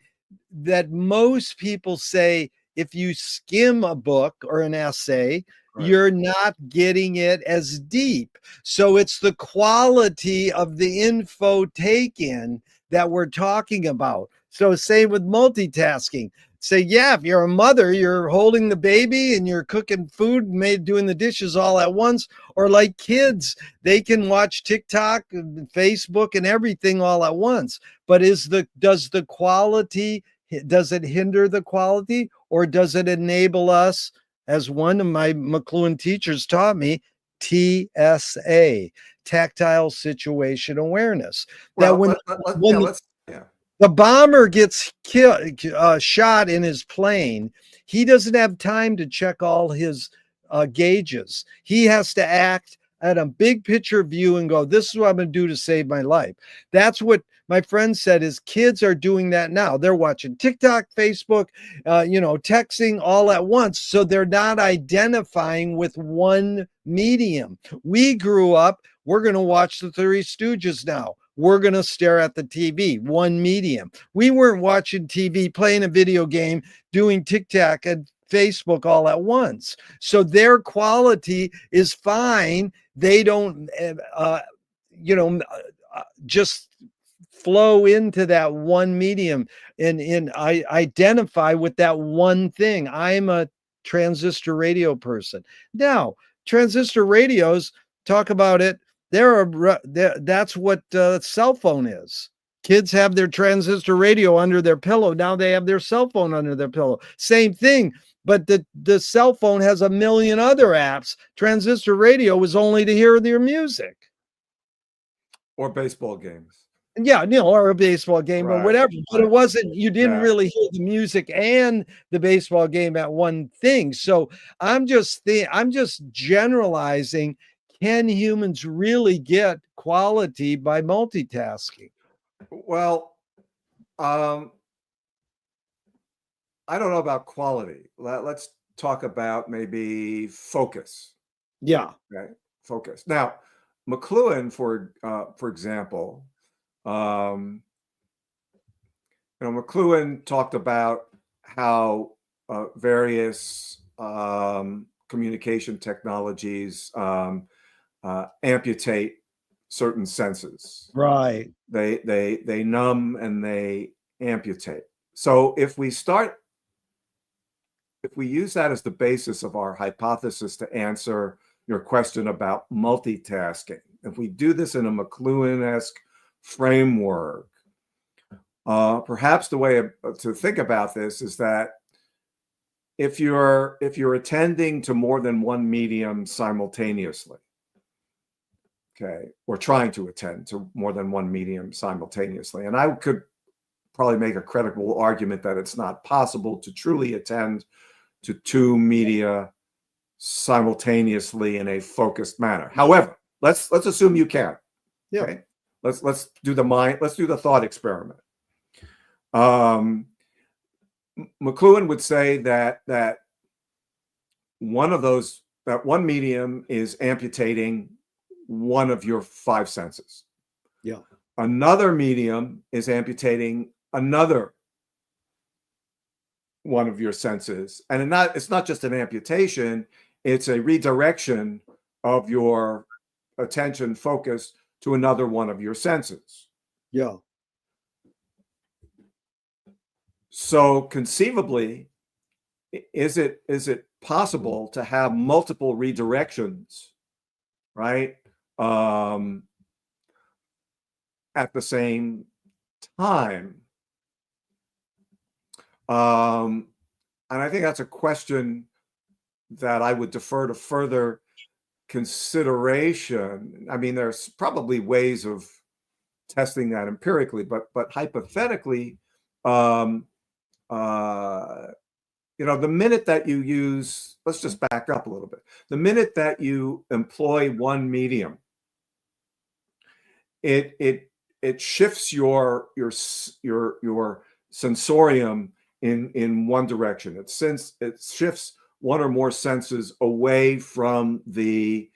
Speaker 1: that most people say if you skim a book or an essay, you're not getting it as deep. So it's the quality of the info taken that we're talking about. So same with multitasking. Say, yeah, if you're a mother, you're holding the baby and you're cooking food, doing the dishes all at once. Or like kids, they can watch TikTok, and Facebook, and everything all at once. But does the quality, does it hinder the quality, or does it enable us, as one of my McLuhan teachers taught me, TSA, tactile situation awareness? That
Speaker 2: Well,
Speaker 1: when
Speaker 2: yeah.
Speaker 1: the bomber gets shot in his plane, he doesn't have time to check all his gauges. He has to act at a big picture view and go, this is what I'm going to do to save my life. That's what my friend said. Is kids are doing that now. They're watching TikTok, Facebook, texting all at once. So they're not identifying with one medium. We grew up, we're going to watch the Three Stooges now. We're going to stare at the TV, one medium. We weren't watching TV, playing a video game, doing TikTok and Facebook all at once. So their quality is fine. They don't, just flow into that one medium and I identify with that one thing. I'm a transistor radio person. Now, transistor radios, talk about it. That's what cell phone is. Kids have their transistor radio under their pillow. Now they have their cell phone under their pillow. Same thing. But the cell phone has a million other apps. Transistor radio is only to hear their music.
Speaker 2: Or baseball games.
Speaker 1: Yeah, or a baseball game or whatever. But it wasn't, you didn't really hear the music and the baseball game at one thing. So I'm just generalizing. Can humans really get quality by multitasking?
Speaker 2: Well, I don't know about quality. Let's talk about maybe focus.
Speaker 1: Yeah.
Speaker 2: Okay, focus. Now, McLuhan, for example, McLuhan talked about how various communication technologies amputate certain senses.
Speaker 1: Right.
Speaker 2: They numb and they amputate. So if we use that as the basis of our hypothesis to answer your question about multitasking, if we do this in a McLuhan-esque framework, perhaps the way to think about this is that if you're attending to more than one medium simultaneously, okay, or trying to attend to more than one medium simultaneously, and I could probably make a credible argument that it's not possible to truly attend to two media simultaneously in a focused manner. However, let's assume you can.
Speaker 1: Yeah.
Speaker 2: Okay? Let's do the thought experiment. McLuhan would say that one medium is amputating one of your five senses.
Speaker 1: Yeah.
Speaker 2: Another medium is amputating another one of your senses. And it's not just an amputation, it's a redirection of your attention focus to another one of your senses.
Speaker 1: Yeah.
Speaker 2: So conceivably, is it possible to have multiple redirections, right? At the same time. And I think that's a question that I would defer to further consideration. I mean, there's probably ways of testing that empirically, but hypothetically, the minute that you use, let's just back up a little bit. The minute that you employ one medium, it shifts your sensorium in one direction. It shifts one or more senses away from the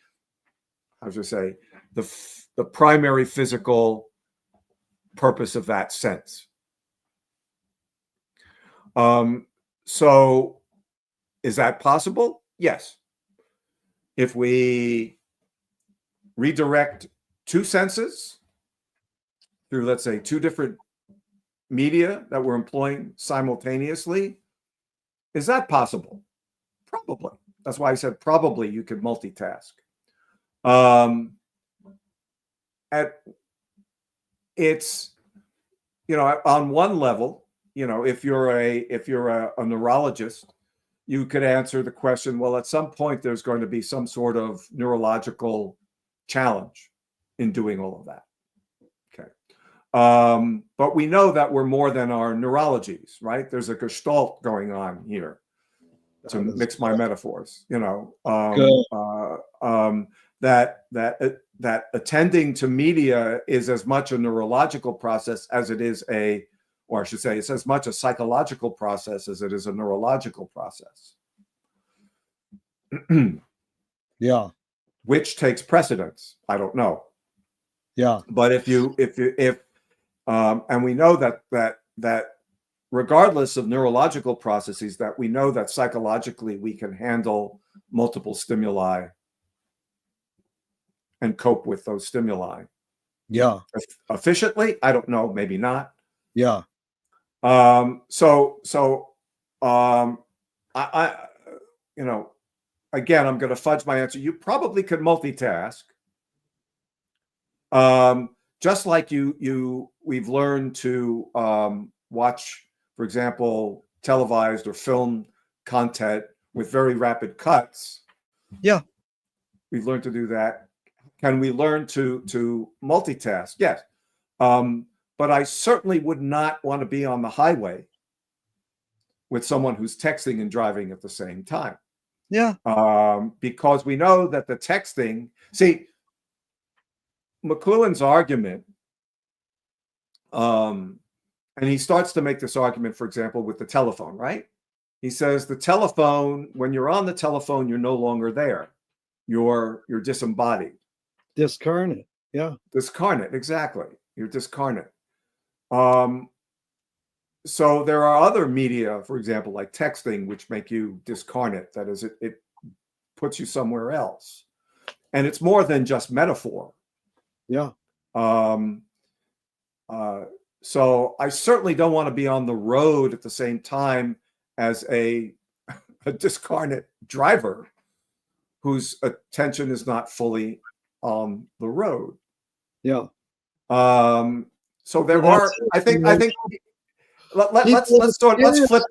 Speaker 2: primary physical purpose of that sense. So is that possible? Yes. If we redirect two senses through, let's say, two different media that we're employing simultaneously. Is that possible? Probably. That's why I said probably you could multitask. It's, on one level, if you're a neurologist, you could answer the question, well, at some point there's going to be some sort of neurological challenge in doing all of that. Okay. But we know that we're more than our neurologies, right? There's a gestalt going on here, to mix my metaphors, that attending to media is as much a neurological process as it is or I should say, it's as much a psychological process as it is a neurological process.
Speaker 1: Yeah.
Speaker 2: Which takes precedence? I don't know.
Speaker 1: Yeah.
Speaker 2: But if and we know that regardless of neurological processes, that we know that psychologically we can handle multiple stimuli and cope with those stimuli.
Speaker 1: Yeah.
Speaker 2: Efficiently? I don't know. Maybe not.
Speaker 1: Yeah.
Speaker 2: Again, I'm going to fudge my answer. You probably could multitask. Just like we've learned to watch, for example, televised or film content with very rapid cuts.
Speaker 1: Yeah.
Speaker 2: We've learned to do that. Can we learn to multitask? Yes. But I certainly would not want to be on the highway with someone who's texting and driving at the same time.
Speaker 1: Yeah.
Speaker 2: Because we know that the texting, see, McLuhan's argument, and he starts to make this argument, for example, with the telephone, right? He says the telephone, when you're on the telephone, you're no longer there. You're disembodied.
Speaker 1: Discarnate. Yeah.
Speaker 2: Discarnate, exactly. You're discarnate. So there are other media, for example, like texting, which make you discarnate. That is, it puts you somewhere else. And it's more than just metaphor.
Speaker 1: Yeah.
Speaker 2: So I certainly don't want to be on the road at the same time as a discarnate driver whose attention is not fully on the road.
Speaker 1: Yeah.
Speaker 2: So there are, I think let's flip.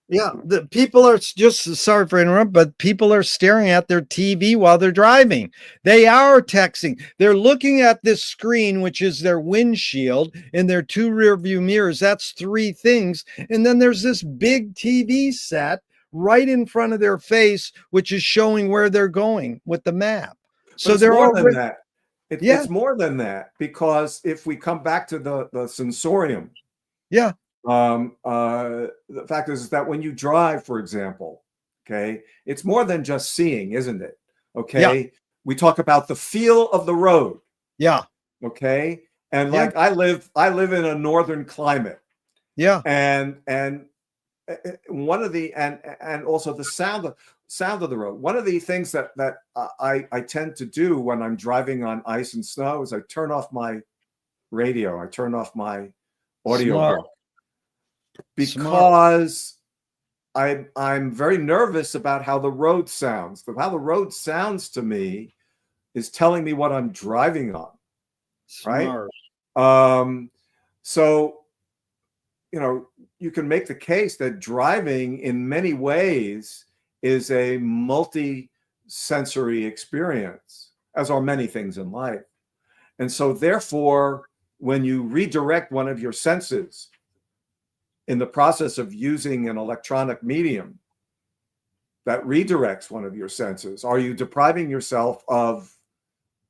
Speaker 1: Yeah, the people are just, sorry for interrupting, but people are staring at their TV while they're driving. They are texting. They're looking at this screen, which is their windshield and their two rear view mirrors. That's three things. And then there's this big TV set right in front of their face, which is showing where they're going with the map. So
Speaker 2: they're more than that. It's more than that, because if we come back to the sensorium,
Speaker 1: yeah.
Speaker 2: The fact is that when you drive, for example, okay, it's more than just seeing, isn't it? Okay. Yeah. We talk about the feel of the road.
Speaker 1: Yeah.
Speaker 2: Okay. And like I live in a northern climate.
Speaker 1: Yeah.
Speaker 2: And one of the and also the sound of the road. One of the things that I tend to do when I'm driving on ice and snow is I turn off my radio. I turn off my audiobook. Because I'm very nervous about how the road sounds. How the road sounds to me is telling me what I'm driving on.
Speaker 1: Smart.
Speaker 2: Right? So, you can make the case that driving in many ways is a multi-sensory experience, as are many things in life. And so therefore, when you redirect one of your senses in the process of using an electronic medium that redirects one of your senses, are you depriving yourself of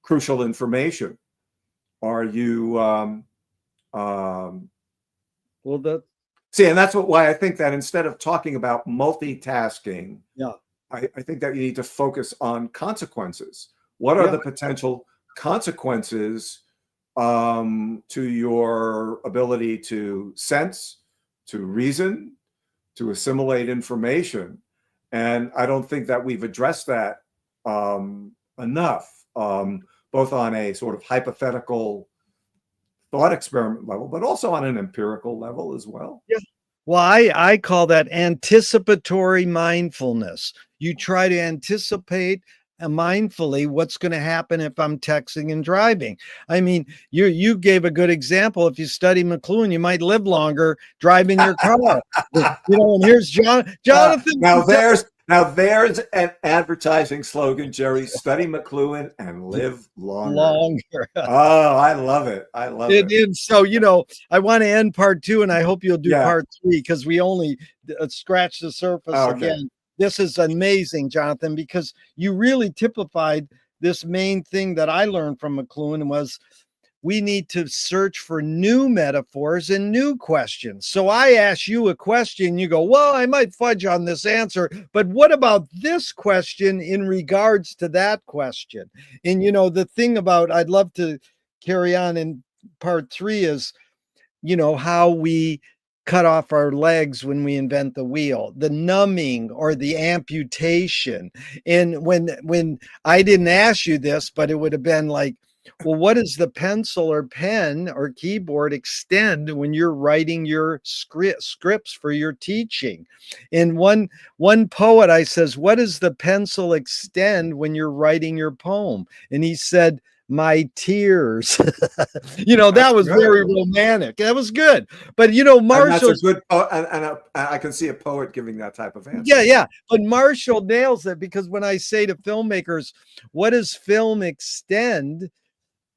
Speaker 2: crucial information? Are you and that's why I think that instead of talking about multitasking, I think that you need to focus on consequences. What are the potential consequences to your ability to sense, to reason, to assimilate information? And I don't think that we've addressed that enough, both on a sort of hypothetical thought experiment level, but also on an empirical level as well.
Speaker 1: Yeah. Well, I call that anticipatory mindfulness. You try to anticipate mindfully what's going to happen if I'm texting and driving. I mean, you gave a good example. If you study McLuhan, you might live longer driving your car. And here's Jonathan.
Speaker 2: Now there's an advertising slogan, Jerry. Study McLuhan and live longer. Oh, I love it. I love it.
Speaker 1: And so, I want to end part 2, and I hope you'll do part 3, because we only scratched the surface again. This is amazing, Jonathan, because you really typified this main thing that I learned from McLuhan was we need to search for new metaphors and new questions. So I ask you a question, you go, well, I might fudge on this answer, but what about this question in regards to that question? And, the thing about, I'd love to carry on in part 3 is, how we cut off our legs when we invent the wheel, the numbing or the amputation. And when I didn't ask you this, but it would have been like, well, what does the pencil or pen or keyboard extend when you're writing your scripts for your teaching? In one poet, I says, what does the pencil extend when you're writing your poem? And he said, my tears. That was very romantic. That was good. But Marshall,
Speaker 2: that's a good and I can see a poet giving that type of answer.
Speaker 1: Yeah. But Marshall nails it, because when I say to filmmakers, what does film extend?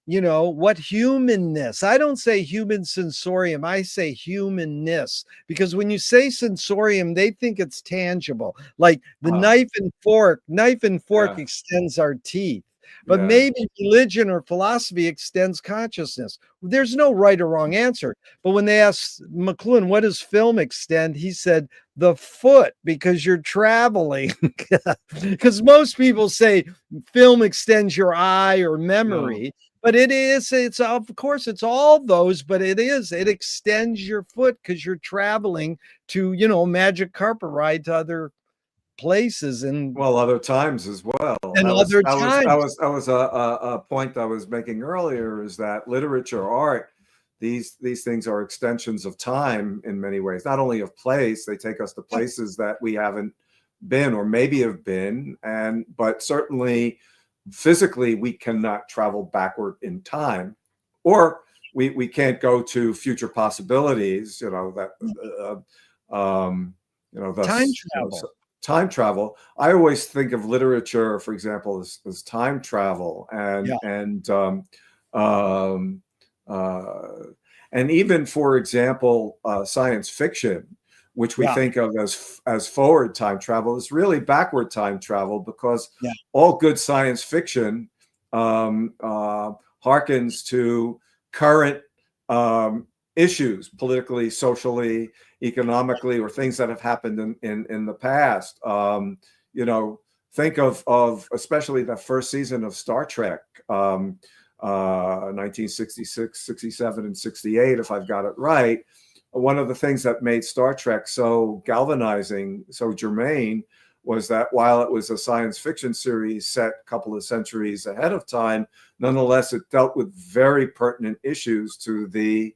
Speaker 1: What humanness? I don't say human sensorium. I say humanness, because when you say sensorium, they think it's tangible, like the knife and fork. Knife and fork extends our teeth. But maybe religion or philosophy extends consciousness. There's no right or wrong answer. But when they asked McLuhan, what does film extend? He said, the foot, because you're traveling. Because most people say film extends your eye or memory. No. But it's of course, it's all those, but it extends your foot because you're traveling to, magic carpet ride to other places and
Speaker 2: other times as well.
Speaker 1: And other times.
Speaker 2: That was a point I was making earlier, is that literature, art, these things are extensions of time in many ways, not only of place. They take us to places that we haven't been or maybe have been, but certainly physically we cannot travel backward in time, or we can't go to future possibilities, time travel. I always think of literature, for example, as time travel, and even, for example, science fiction, which we think of as forward time travel, is really backward time travel, because all good science fiction harkens to current issues, politically, socially, economically, or things that have happened in the past. Think of especially the first season of Star Trek, 1966, 67, and 68, if I've got it right. One of the things that made Star Trek so galvanizing, so germane, was that while it was a science fiction series set a couple of centuries ahead of time, nonetheless, it dealt with very pertinent issues to the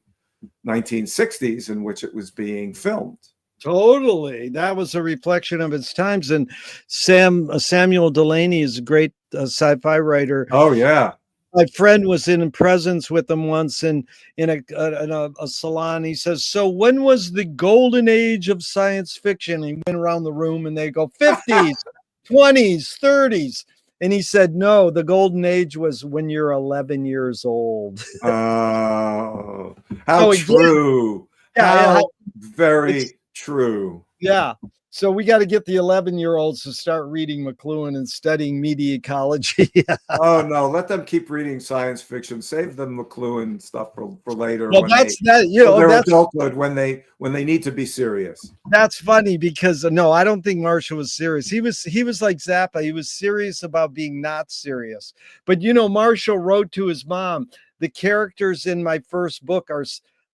Speaker 2: 1960s in which it was being filmed.
Speaker 1: Totally. That was a reflection of its times. And Samuel Delany is a great sci-fi writer.
Speaker 2: Oh, yeah.
Speaker 1: My friend was in presence with him once in a salon. He says, so when was the golden age of science fiction? He went around the room and they go 50s, 20s, 30s. And he said, no, the golden age was when you're 11 years old.
Speaker 2: Oh, how true. How very true.
Speaker 1: Yeah. So we got to get the 11-year-olds to start reading McLuhan and studying media ecology.
Speaker 2: Oh, no, let them keep reading science fiction. Save the McLuhan stuff for later.
Speaker 1: Well, that's
Speaker 2: adulthood, when they need to be serious.
Speaker 1: That's funny, because no, I don't think Marshall was serious. He was like Zappa. He was serious about being not serious. But Marshall wrote to his mom, the characters in my first book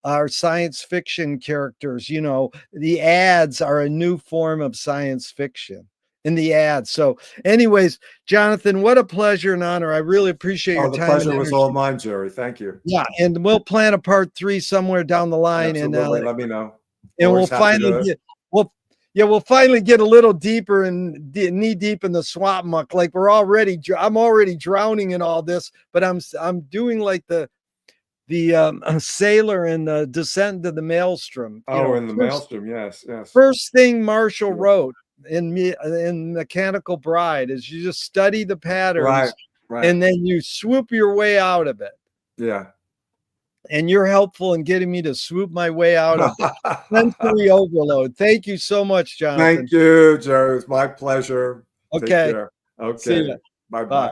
Speaker 1: are science fiction characters. The ads are a new form of science fiction. in the ad. So anyways, Jonathan, what a pleasure and honor. I really appreciate your
Speaker 2: Oh, the
Speaker 1: time.
Speaker 2: pleasure was all mine, Jerry. Thank you.
Speaker 1: Yeah, and we'll plan a part 3 somewhere down the line.
Speaker 2: Absolutely. Let me know.
Speaker 1: And we'll
Speaker 2: Always happy
Speaker 1: finally
Speaker 2: to.
Speaker 1: get we'll finally get a little deeper and knee deep in the swamp muck. Like I'm already drowning in all this, but I'm doing like the sailor in the Descent into the Maelstrom.
Speaker 2: Oh, in the Maelstrom. Yes, yes.
Speaker 1: First thing Marshall wrote in Mechanical Bride is you just study the patterns,
Speaker 2: right.
Speaker 1: and then you swoop your way out of it.
Speaker 2: Yeah.
Speaker 1: And you're helpful in getting me to swoop my way out of sensory overload. Thank you so much, Jonathan.
Speaker 2: Thank you, Jerry. It's my pleasure.
Speaker 1: Okay.
Speaker 2: Take care. Okay.
Speaker 1: See ya.
Speaker 2: Bye-bye.
Speaker 1: Bye.